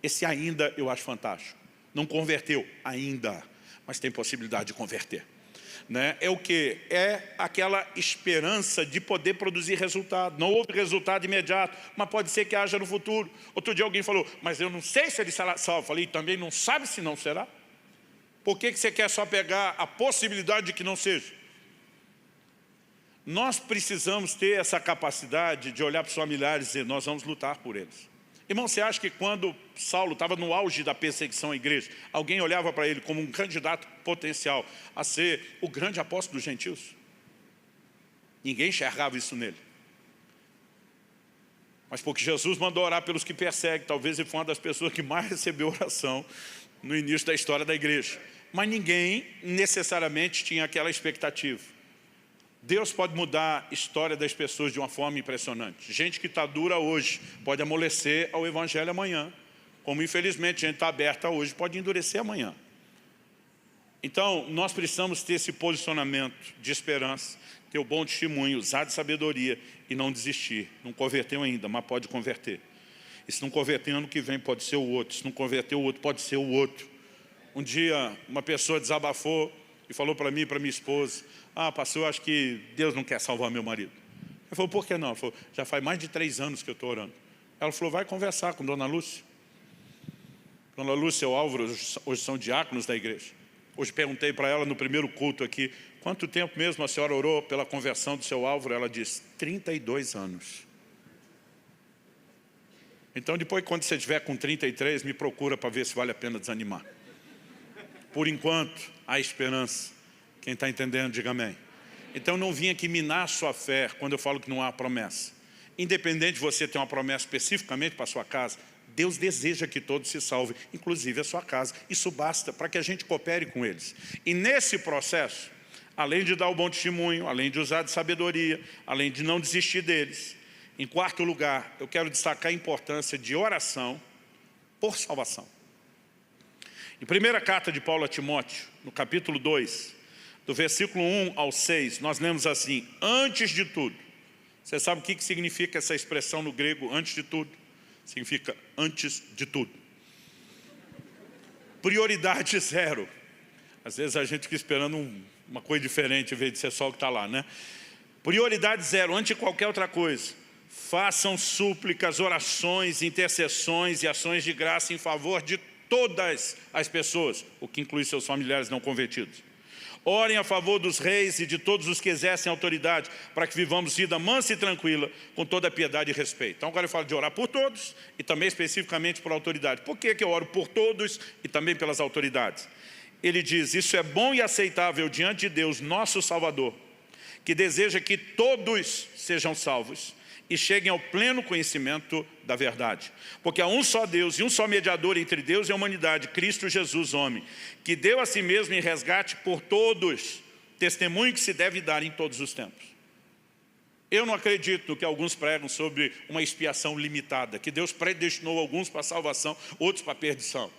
Esse ainda eu acho fantástico. Não converteu ainda, mas tem possibilidade de converter. Né? É o que? É aquela esperança de poder produzir resultado. Não houve resultado imediato, mas pode ser que haja no futuro. Outro dia alguém falou, mas eu não sei se ele será salvo. Eu falei, também não sabe se não será? Por que você quer só pegar a possibilidade de que não seja? Nós precisamos ter essa capacidade de olhar para os familiares e dizer, nós vamos lutar por eles. Irmão, você acha que quando Saulo estava no auge da perseguição à igreja, alguém olhava para ele como um candidato potencial a ser o grande apóstolo dos gentios? Ninguém enxergava isso nele. Mas porque Jesus mandou orar pelos que perseguem, talvez ele foi uma das pessoas que mais recebeu oração no início da história da igreja. Mas ninguém necessariamente tinha aquela expectativa. Deus pode mudar a história das pessoas de uma forma impressionante. Gente que está dura hoje pode amolecer ao Evangelho amanhã. Como infelizmente a gente está aberta hoje, pode endurecer amanhã. Então nós precisamos ter esse posicionamento de esperança, ter o bom testemunho, usar de sabedoria e não desistir. Não converteu ainda, mas pode converter. E se não converter ano que vem pode ser o outro. Se não converter o outro, pode ser o outro. Um dia uma pessoa desabafou e falou para mim e para minha esposa, pastor, eu acho que Deus não quer salvar meu marido. Ele falou, por que não? Ele falou, já faz mais de 3 anos que eu estou orando. Ela falou, vai conversar com Dona Lúcia. Dona Lúcia e o Álvaro hoje são diáconos da igreja. Hoje perguntei para ela no primeiro culto aqui, quanto tempo mesmo a senhora orou pela conversão do seu Álvaro? Ela disse, 32 anos. Então depois quando você estiver com 33, me procura para ver se vale a pena desanimar. Por enquanto, há esperança. Quem está entendendo, diga amém. Então não vim aqui minar a sua fé quando eu falo que não há promessa. Independente de você ter uma promessa especificamente para a sua casa, Deus deseja que todos se salvem, inclusive a sua casa. Isso basta para que a gente coopere com eles. E nesse processo, além de dar o bom testemunho, além de usar de sabedoria, além de não desistir deles, em quarto lugar, eu quero destacar a importância de oração por salvação. Em primeira carta de Paulo a Timóteo, no capítulo 2, do versículo 1 ao 6, nós lemos assim, antes de tudo. Você sabe o que significa essa expressão no grego, antes de tudo? Significa antes de tudo. Prioridade zero. Às vezes a gente fica esperando uma coisa diferente, em vez de ser só o que está lá, né? Prioridade zero, antes de qualquer outra coisa. Façam súplicas, orações, intercessões e ações de graça em favor de todas as pessoas, o que inclui seus familiares não convertidos. Orem a favor dos reis e de todos os que exercem autoridade, para que vivamos vida mansa e tranquila, com toda a piedade e respeito. Então agora eu falo de orar por todos e também especificamente por autoridade. Por que eu oro por todos e também pelas autoridades? Ele diz, isso é bom e aceitável diante de Deus, nosso Salvador, que deseja que todos sejam salvos e cheguem ao pleno conhecimento da verdade. Porque há um só Deus e um só mediador entre Deus e a humanidade, Cristo Jesus, homem, que deu a si mesmo em resgate por todos, testemunho que se deve dar em todos os tempos. Eu não acredito no que alguns pregam sobre uma expiação limitada, que Deus predestinou alguns para a salvação, outros para a perdição.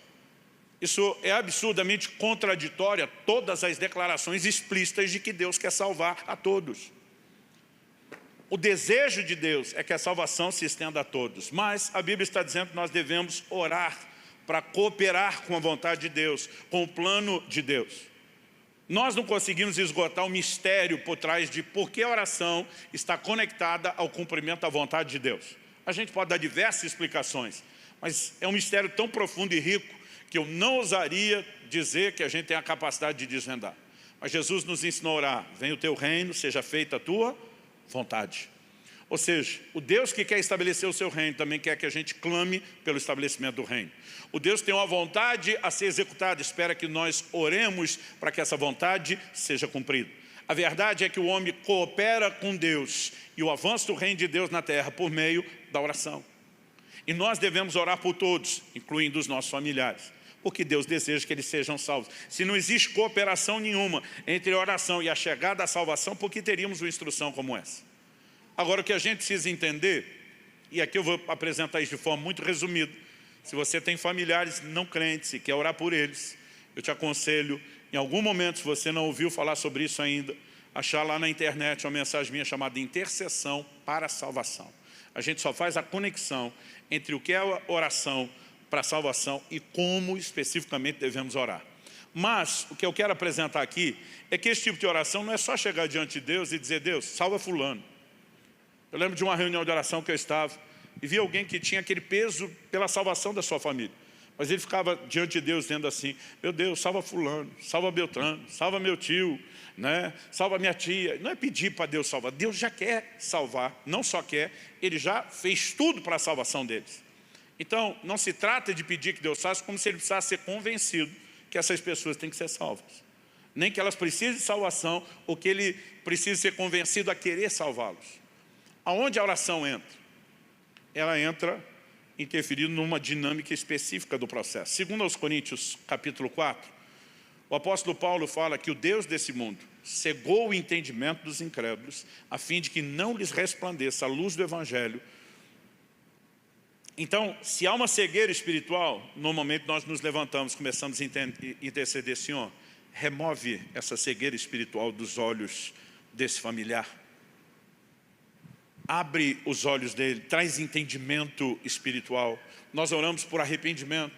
Isso é absurdamente contraditório a todas as declarações explícitas de que Deus quer salvar a todos. O desejo de Deus é que a salvação se estenda a todos, mas a Bíblia está dizendo que nós devemos orar para cooperar com a vontade de Deus, com o plano de Deus. Nós não conseguimos esgotar o mistério por trás de por que a oração está conectada ao cumprimento da vontade de Deus. A gente pode dar diversas explicações, mas é um mistério tão profundo e rico que eu não ousaria dizer que a gente tem a capacidade de desvendar. Mas Jesus nos ensinou a orar: venha o teu reino, seja feita a tua vontade. Ou seja, o Deus que quer estabelecer o seu reino também quer que a gente clame pelo estabelecimento do reino. O Deus tem uma vontade a ser executada, espera que nós oremos para que essa vontade seja cumprida. A verdade é que o homem coopera com Deus e o avanço do reino de Deus na terra por meio da oração. E nós devemos orar por todos, incluindo os nossos familiares, porque Deus deseja que eles sejam salvos. Se não existe cooperação nenhuma entre a oração e a chegada à salvação, por que teríamos uma instrução como essa? Agora, o que a gente precisa entender, e aqui eu vou apresentar isso de forma muito resumida, se você tem familiares não crentes e quer orar por eles, eu te aconselho, em algum momento, se você não ouviu falar sobre isso ainda, achar lá na internet uma mensagem minha chamada Intercessão para a Salvação. A gente só faz a conexão entre o que é a oração para a salvação e como especificamente devemos orar. Mas o que eu quero apresentar aqui é que esse tipo de oração não é só chegar diante de Deus e dizer: Deus, salva fulano. Eu lembro de uma reunião de oração que eu estava e vi alguém que tinha aquele peso pela salvação da sua família. Mas ele ficava diante de Deus dizendo assim: meu Deus, salva fulano, salva Beltrano, salva meu tio, né? Salva minha tia. Não é pedir para Deus salvar, Deus já quer salvar, não só quer, Ele já fez tudo para a salvação deles. Então, não se trata de pedir que Deus faça como se Ele precisasse ser convencido que essas pessoas têm que ser salvas. Nem que elas precisem de salvação ou que Ele precise ser convencido a querer salvá-los. Aonde a oração entra? Ela entra interferindo numa dinâmica específica do processo. Segundo aos Coríntios, capítulo 4, o apóstolo Paulo fala que o Deus desse mundo cegou o entendimento dos incrédulos, a fim de que não lhes resplandeça a luz do Evangelho. Então, se há uma cegueira espiritual, normalmente nós nos levantamos, começamos a interceder: Senhor, remove essa cegueira espiritual dos olhos desse familiar. Abre os olhos dele, traz entendimento espiritual. Nós oramos por arrependimento,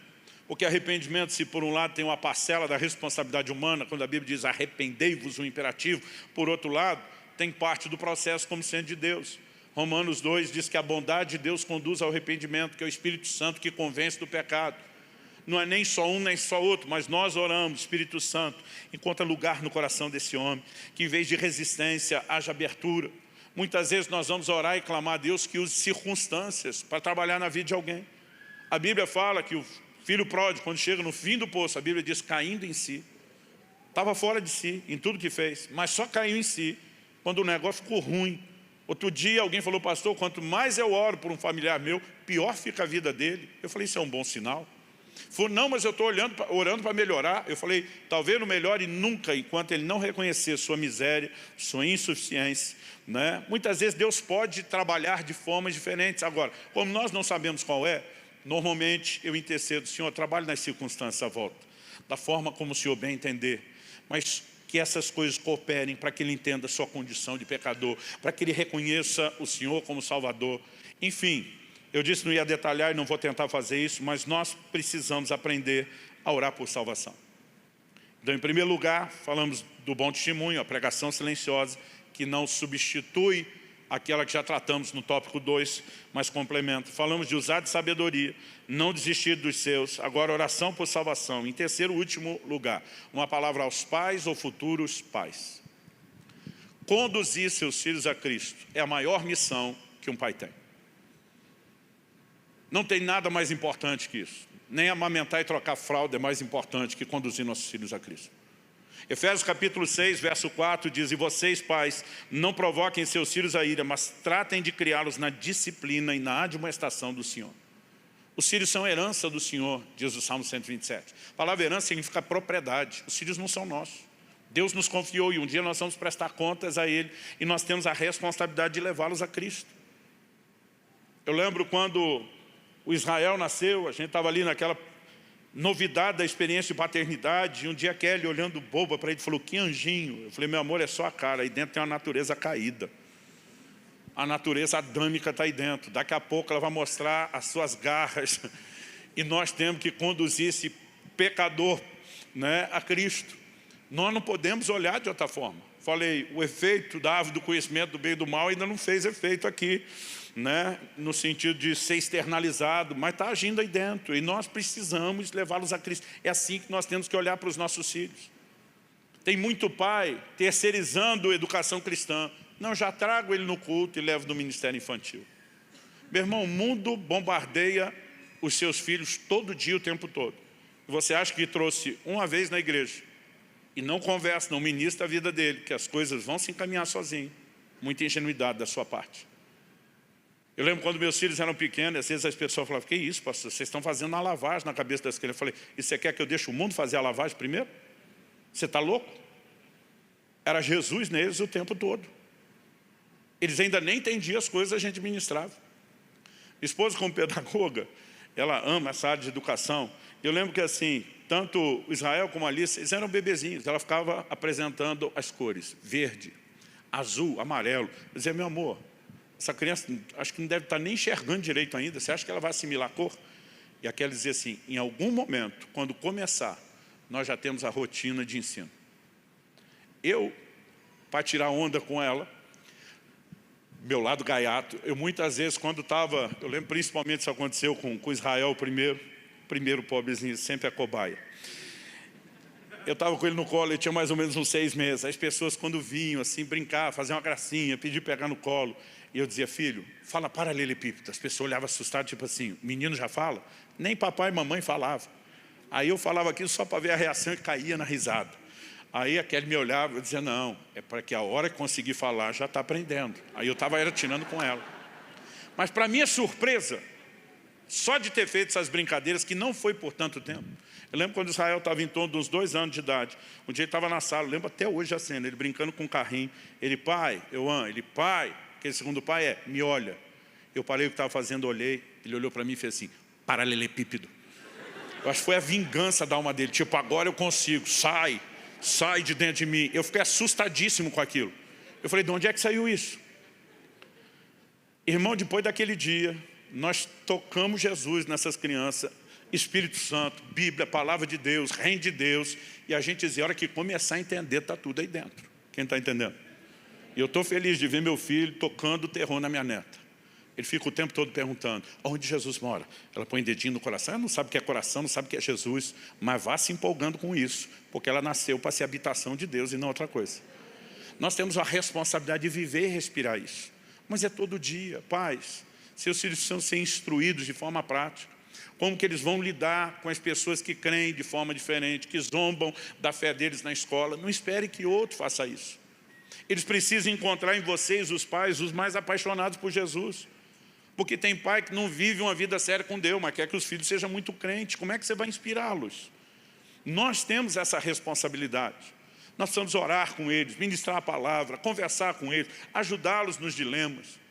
porque arrependimento, se por um lado tem uma parcela da responsabilidade humana, quando a Bíblia diz arrependei-vos, um imperativo, por outro lado, tem parte do processo como sendo de Deus. Romanos 2 diz que a bondade de Deus conduz ao arrependimento, que é o Espírito Santo que convence do pecado. Não é nem só um, nem só outro, mas nós oramos: Espírito Santo, encontra lugar no coração desse homem, que em vez de resistência, haja abertura. Muitas vezes nós vamos orar e clamar a Deus que use circunstâncias para trabalhar na vida de alguém. A Bíblia fala que o filho pródigo, quando chega no fim do poço, a Bíblia diz caindo em si. Estava fora de si em tudo que fez, mas só caiu em si quando o negócio ficou ruim. Outro dia alguém falou: pastor, quanto mais eu oro por um familiar meu, pior fica a vida dele. Eu falei: isso é um bom sinal? Falou: não, mas eu estou orando para melhorar. Eu falei: talvez não melhore nunca enquanto ele não reconhecer sua miséria, sua insuficiência, né? Muitas vezes Deus pode trabalhar de formas diferentes. Agora, como nós não sabemos qual é, normalmente eu intercedo: Senhor, trabalhe nas circunstâncias à volta, da forma como o Senhor bem entender, mas que essas coisas cooperem para que ele entenda a sua condição de pecador, para que ele reconheça o Senhor como Salvador. Enfim, eu disse que não ia detalhar e não vou tentar fazer isso, mas nós precisamos aprender a orar por salvação. Então, em primeiro lugar, falamos do bom testemunho, a pregação silenciosa, que não substitui aquela que já tratamos no tópico 2, mas complementa. Falamos de usar de sabedoria, não desistir dos seus. Agora, oração por salvação. Em terceiro e último lugar, uma palavra aos pais ou futuros pais. Conduzir seus filhos a Cristo é a maior missão que um pai tem. Não tem nada mais importante que isso. Nem amamentar e trocar fralda é mais importante que conduzir nossos filhos a Cristo. Efésios capítulo 6, verso 4 diz: e vocês, pais, não provoquem seus filhos a ira, mas tratem de criá-los na disciplina e na admoestação do Senhor. Os filhos são herança do Senhor, diz o Salmo 127. A palavra herança significa propriedade. Os filhos não são nossos. Deus nos confiou e um dia nós vamos prestar contas a Ele e nós temos a responsabilidade de levá-los a Cristo. Eu lembro quando o Israel nasceu, a gente estava ali naquela novidade da experiência de paternidade, e um dia a Kelly, olhando boba para ele, falou, que anjinho. Eu falei, meu amor, é só a cara, aí dentro tem uma natureza caída. A natureza adâmica está aí dentro. Daqui a pouco ela vai mostrar as suas garras. E nós temos que conduzir esse pecador, né, a Cristo. Nós não podemos olhar de outra forma. Falei, o efeito da árvore do conhecimento do bem e do mal ainda não fez efeito aqui, né, no sentido de ser externalizado, mas está agindo aí dentro. E nós precisamos levá-los a Cristo. É assim que nós temos que olhar para os nossos filhos. Tem muito pai terceirizando a educação cristã. Não, já trago ele no culto e levo no ministério infantil. Meu irmão, o mundo bombardeia os seus filhos todo dia, o tempo todo. Você acha que trouxe uma vez na igreja e não conversa, não ministra a vida dele, que as coisas vão se encaminhar sozinho. Muita ingenuidade da sua parte. Eu lembro quando meus filhos eram pequenos, às vezes as pessoas falavam, que isso, pastor, vocês estão fazendo uma lavagem na cabeça das crianças. Eu falei, e você quer que eu deixe o mundo fazer a lavagem primeiro? Você está louco? Era Jesus neles o tempo todo. Eles ainda nem entendiam as coisas que a gente ministrava. Minha esposa, como pedagoga, ela ama essa área de educação. Eu lembro que assim, tanto o Israel como a Alice, eles eram bebezinhos. Ela ficava apresentando as cores, verde, azul, amarelo. Eu dizia, meu amor, essa criança acho que não deve estar nem enxergando direito ainda. Você acha que ela vai assimilar a cor? E aquela dizia assim, em algum momento, quando começar, nós já temos a rotina de ensino. Eu, para tirar onda com ela, meu lado gaiato, eu muitas vezes quando estava, eu lembro principalmente isso aconteceu com Israel o primeiro pobrezinho, sempre a cobaia. Eu estava com ele no colo, ele tinha mais ou menos uns 6 meses. As pessoas quando vinham assim, brincar, fazer uma gracinha, pedir pegar no colo. E eu dizia, filho, fala paralelepípedo. As pessoas olhavam assustadas, tipo assim, o menino já fala? Nem papai e mamãe falavam. Aí eu falava aquilo só para ver a reação e caía na risada. Aí a Kelly me olhava e dizia, não, é para que a hora que conseguir falar já está aprendendo. Aí eu estava tirando com ela. Mas para minha surpresa, só de ter feito essas brincadeiras, que não foi por tanto tempo. Eu lembro quando Israel estava em torno dos 2 anos de idade. Um dia ele estava na sala, eu lembro até hoje a cena, ele brincando com um carrinho. Ele, pai, eu amo, ele, pai, aquele segundo pai é, me olha. Eu parei o que estava fazendo, olhei, ele olhou para mim e fez assim, paralelepípedo. Eu acho que foi a vingança da alma dele, tipo, agora eu consigo, sai de dentro de mim. Eu fiquei assustadíssimo com aquilo. Eu falei, de onde é que saiu isso? Irmão, depois daquele dia, nós tocamos Jesus nessas crianças, Espírito Santo, Bíblia, Palavra de Deus, Reino de Deus, e a gente dizia, a hora que começar a entender, está tudo aí dentro. Quem está entendendo? E eu estou feliz de ver meu filho tocando terror na minha neta. Ele fica o tempo todo perguntando, onde Jesus mora? Ela põe o dedinho no coração, ela não sabe o que é coração, não sabe o que é Jesus, mas vá se empolgando com isso, porque ela nasceu para ser habitação de Deus e não outra coisa. Nós temos a responsabilidade de viver e respirar isso. Mas é todo dia, pais, seus filhos precisam ser instruídos de forma prática. Como que eles vão lidar com as pessoas que creem de forma diferente, que zombam da fé deles na escola. Não espere que outro faça isso. Eles precisam encontrar em vocês, os pais, os mais apaixonados por Jesus. Porque tem pai que não vive uma vida séria com Deus, mas quer que os filhos sejam muito crentes. Como é que você vai inspirá-los? Nós temos essa responsabilidade. Nós precisamos orar com eles, ministrar a palavra, conversar com eles, ajudá-los nos dilemas.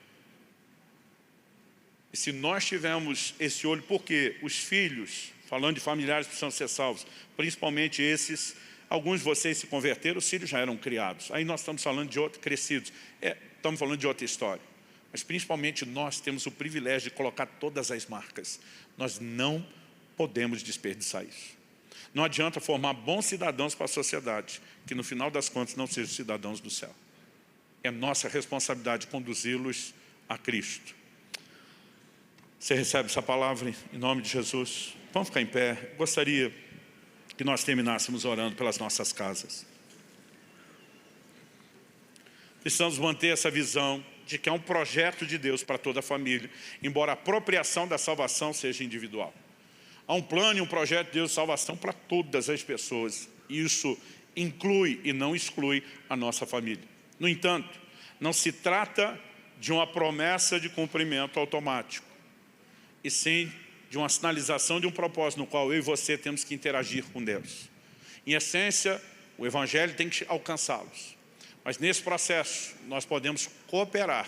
E se nós tivermos esse olho, porque os filhos, falando de familiares que precisam ser salvos, principalmente esses, alguns de vocês se converteram, os filhos já eram criados. Aí nós estamos falando de outros, crescidos. Estamos falando de outra história. Mas principalmente nós temos o privilégio de colocar todas as marcas. Nós não podemos desperdiçar isso. Não adianta formar bons cidadãos para a sociedade, que no final das contas não sejam cidadãos do céu. É nossa responsabilidade conduzi-los a Cristo. Você recebe essa palavra em nome de Jesus? Vamos ficar em pé. Gostaria que nós terminássemos orando pelas nossas casas. Precisamos manter essa visão de que é um projeto de Deus para toda a família, embora a apropriação da salvação seja individual. Há um plano e um projeto de Deus de salvação para todas as pessoas. Isso inclui e não exclui a nossa família. No entanto, não se trata de uma promessa de cumprimento automático, e sim de uma sinalização de um propósito no qual eu e você temos que interagir com Deus. Em essência, o Evangelho tem que alcançá-los. Mas nesse processo, nós podemos cooperar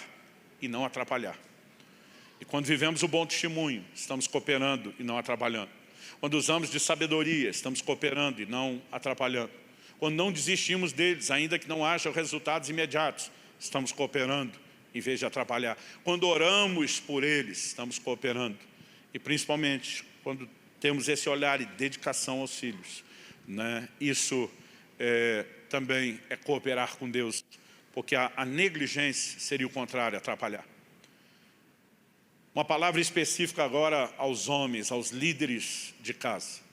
e não atrapalhar. E quando vivemos o bom testemunho, estamos cooperando e não atrapalhando. Quando usamos de sabedoria, estamos cooperando e não atrapalhando. Quando não desistimos deles, ainda que não haja resultados imediatos, estamos cooperando em vez de atrapalhar. Quando oramos por eles, estamos cooperando. E principalmente, quando temos esse olhar e dedicação aos filhos, né? Isso também é cooperar com Deus, porque a negligência seria o contrário, atrapalhar. Uma palavra específica agora aos homens, aos líderes de casa.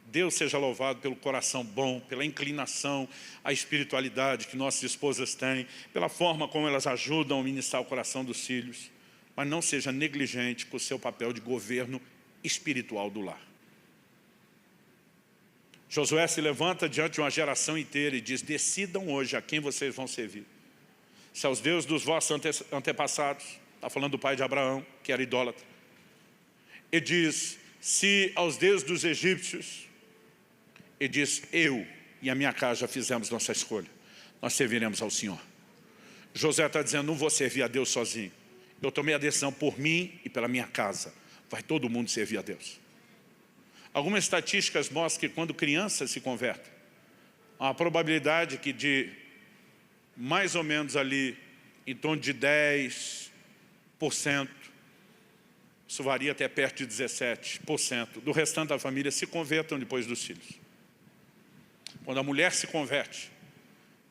Deus seja louvado pelo coração bom, pela inclinação à espiritualidade que nossas esposas têm, pela forma como elas ajudam a ministrar o coração dos filhos, mas não seja negligente com o seu papel de governo espiritual do lar. Josué se levanta diante de uma geração inteira e diz: decidam hoje a quem vocês vão servir. Se aos deuses dos vossos antepassados, está falando do pai de Abraão, que era idólatra. Ele diz: se aos deuses dos egípcios, ele diz: eu e a minha casa já fizemos nossa escolha, nós serviremos ao Senhor. Josué está dizendo: não vou servir a Deus sozinho, eu tomei a decisão por mim e pela minha casa, vai todo mundo servir a Deus. Algumas estatísticas mostram que quando crianças se convertem, há uma probabilidade que de mais ou menos ali em torno de 10%, isso varia até perto de 17% do restante da família se convertam depois dos filhos. Quando a mulher se converte,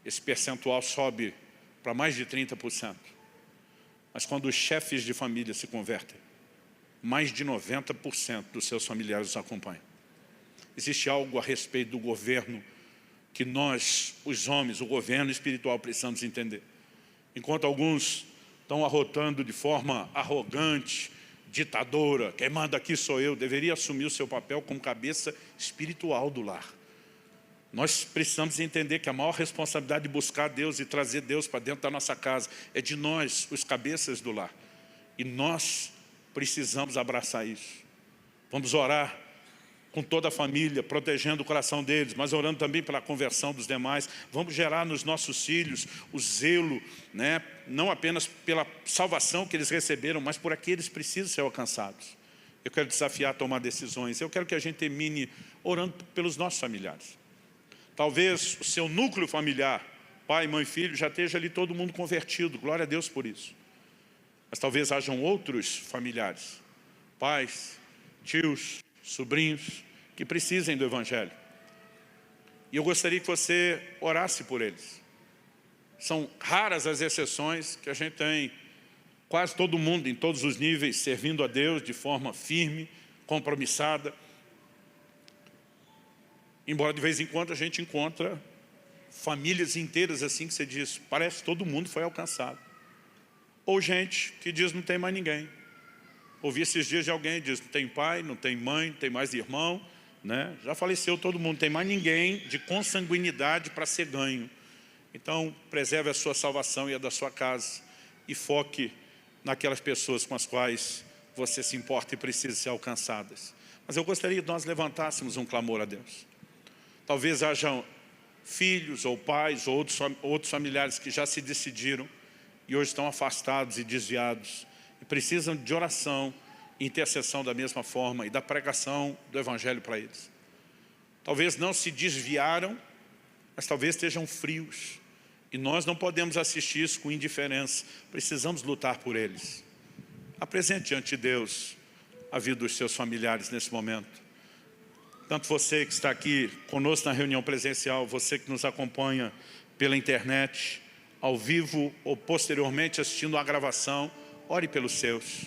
esse percentual sobe para mais de 30%. Mas quando os chefes de família se convertem, mais de 90% dos seus familiares os acompanham. Existe algo a respeito do governo que nós, os homens, o governo espiritual, precisamos entender. Enquanto alguns estão arrotando de forma arrogante, ditadora, quem manda aqui sou eu, deveria assumir o seu papel como cabeça espiritual do lar. Nós precisamos entender que a maior responsabilidade de buscar Deus e trazer Deus para dentro da nossa casa é de nós, os cabeças do lar. E nós precisamos abraçar isso. Vamos orar com toda a família, protegendo o coração deles, mas orando também pela conversão dos demais. Vamos gerar nos nossos filhos o zelo, né? Não apenas pela salvação que eles receberam, mas por aqueles que precisam ser alcançados. Eu quero desafiar a tomar decisões. Eu quero que a gente termine orando pelos nossos familiares. Talvez o seu núcleo familiar, pai, mãe, filho, já esteja ali todo mundo convertido. Glória a Deus por isso. Mas talvez hajam outros familiares, pais, tios, sobrinhos, que precisem do Evangelho. E eu gostaria que você orasse por eles. São raras as exceções que a gente tem quase todo mundo, em todos os níveis, servindo a Deus de forma firme, compromissada. Embora de vez em quando a gente encontra famílias inteiras assim que você diz, parece que todo mundo foi alcançado. Ou gente que diz não tem mais ninguém. Ouvi esses dias de alguém que diz não tem pai, não tem mãe, não tem mais irmão, né? Já faleceu todo mundo, não tem mais ninguém de consanguinidade para ser ganho. Então preserve a sua salvação e a da sua casa e foque naquelas pessoas com as quais você se importa e precisa ser alcançadas. Mas eu gostaria que nós levantássemos um clamor a Deus. Talvez hajam filhos ou pais ou outros familiares que já se decidiram e hoje estão afastados e desviados e precisam de oração e intercessão da mesma forma e da pregação do Evangelho para eles. Talvez não se desviaram, mas talvez estejam frios e nós não podemos assistir isso com indiferença. Precisamos lutar por eles. Apresente diante de Deus a vida dos seus familiares nesse momento. Tanto você que está aqui conosco na reunião presencial, você que nos acompanha pela internet, ao vivo ou posteriormente assistindo a gravação, ore pelos seus.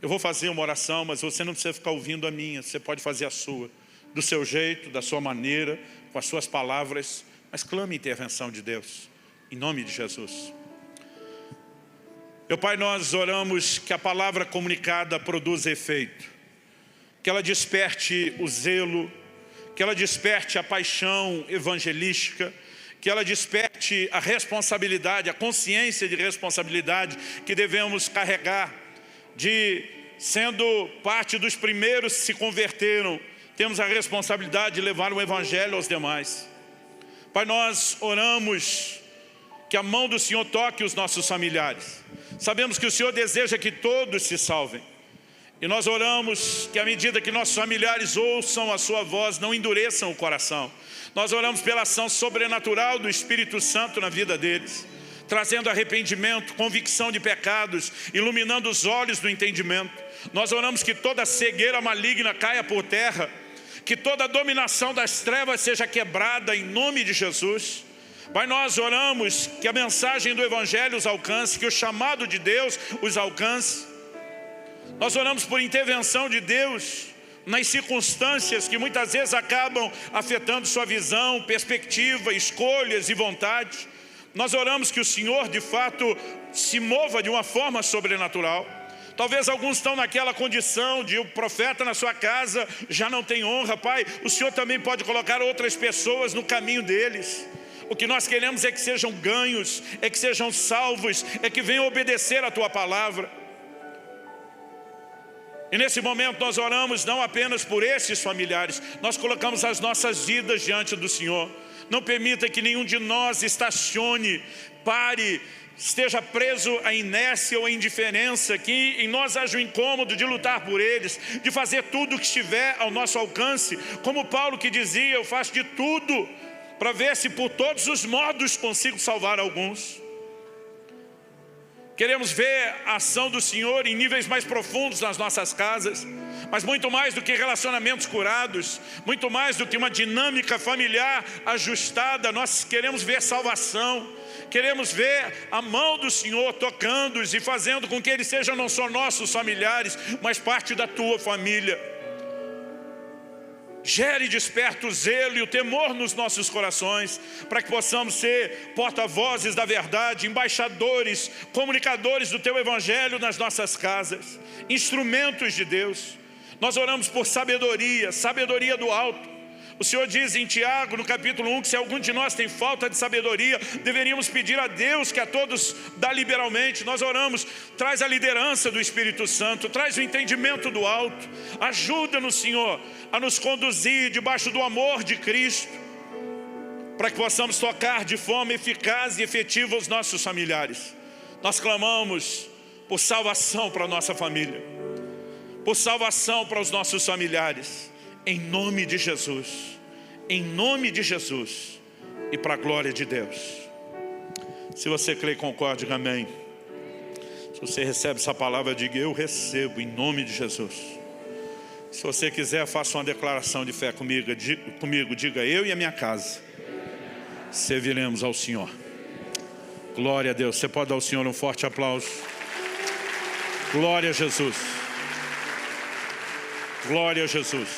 Eu vou fazer uma oração, mas você não precisa ficar ouvindo a minha, você pode fazer a sua, do seu jeito, da sua maneira, com as suas palavras, mas clame a intervenção de Deus, em nome de Jesus. Meu Pai, nós oramos que a palavra comunicada produza efeito, que ela desperte o zelo, que ela desperte a paixão evangelística, que ela desperte a responsabilidade, a consciência de responsabilidade que devemos carregar, de sendo parte dos primeiros que se converteram, temos a responsabilidade de levar o Evangelho aos demais. Pai, nós oramos que a mão do Senhor toque os nossos familiares. Sabemos que o Senhor deseja que todos se salvem. E nós oramos que à medida que nossos familiares ouçam a sua voz, não endureçam o coração. Nós oramos pela ação sobrenatural do Espírito Santo na vida deles, trazendo arrependimento, convicção de pecados, iluminando os olhos do entendimento. Nós oramos que toda cegueira maligna caia por terra, que toda dominação das trevas seja quebrada em nome de Jesus. Pai, nós oramos que a mensagem do Evangelho os alcance, que o chamado de Deus os alcance. Nós oramos por intervenção de Deus nas circunstâncias que muitas vezes acabam afetando sua visão, perspectiva, escolhas e vontade. Nós oramos que o Senhor de fato se mova de uma forma sobrenatural. Talvez alguns estão naquela condição de o profeta na sua casa já não tem honra. Pai, o Senhor também pode colocar outras pessoas no caminho deles. O que nós queremos é que sejam ganhos, é que sejam salvos, é que venham obedecer a Tua palavra. E nesse momento nós oramos não apenas por esses familiares, nós colocamos as nossas vidas diante do Senhor. Não permita que nenhum de nós estacione, pare, esteja preso à inércia ou à indiferença, que em nós haja o incômodo de lutar por eles, de fazer tudo o que estiver ao nosso alcance. Como Paulo que dizia, eu faço de tudo para ver se por todos os modos consigo salvar alguns. Queremos ver a ação do Senhor em níveis mais profundos nas nossas casas, mas muito mais do que relacionamentos curados, muito mais do que uma dinâmica familiar ajustada, nós queremos ver salvação, queremos ver a mão do Senhor tocando-os e fazendo com que eles sejam não só nossos familiares, mas parte da tua família. Gere e desperta o zelo e o temor nos nossos corações, para que possamos ser porta-vozes da verdade, embaixadores, comunicadores do Teu Evangelho nas nossas casas, instrumentos de Deus. Nós oramos por sabedoria, sabedoria do alto. O Senhor diz em Tiago, no capítulo 1, que se algum de nós tem falta de sabedoria, deveríamos pedir a Deus, que a todos dá liberalmente. Nós oramos, traz a liderança do Espírito Santo, traz o entendimento do alto. Ajuda-nos, Senhor, a nos conduzir debaixo do amor de Cristo, para que possamos tocar de forma eficaz e efetiva os nossos familiares. Nós clamamos por salvação para a nossa família, por salvação para os nossos familiares, em nome de Jesus, em nome de Jesus e para a glória de Deus. Se você crê e concorda, diga amém. Se você recebe essa palavra, diga eu recebo em nome de Jesus. Se você quiser, faça uma declaração de fé comigo, diga eu e a minha casa serviremos ao Senhor. Glória a Deus. Você pode dar ao Senhor um forte aplauso. Glória a Jesus. Glória a Jesus.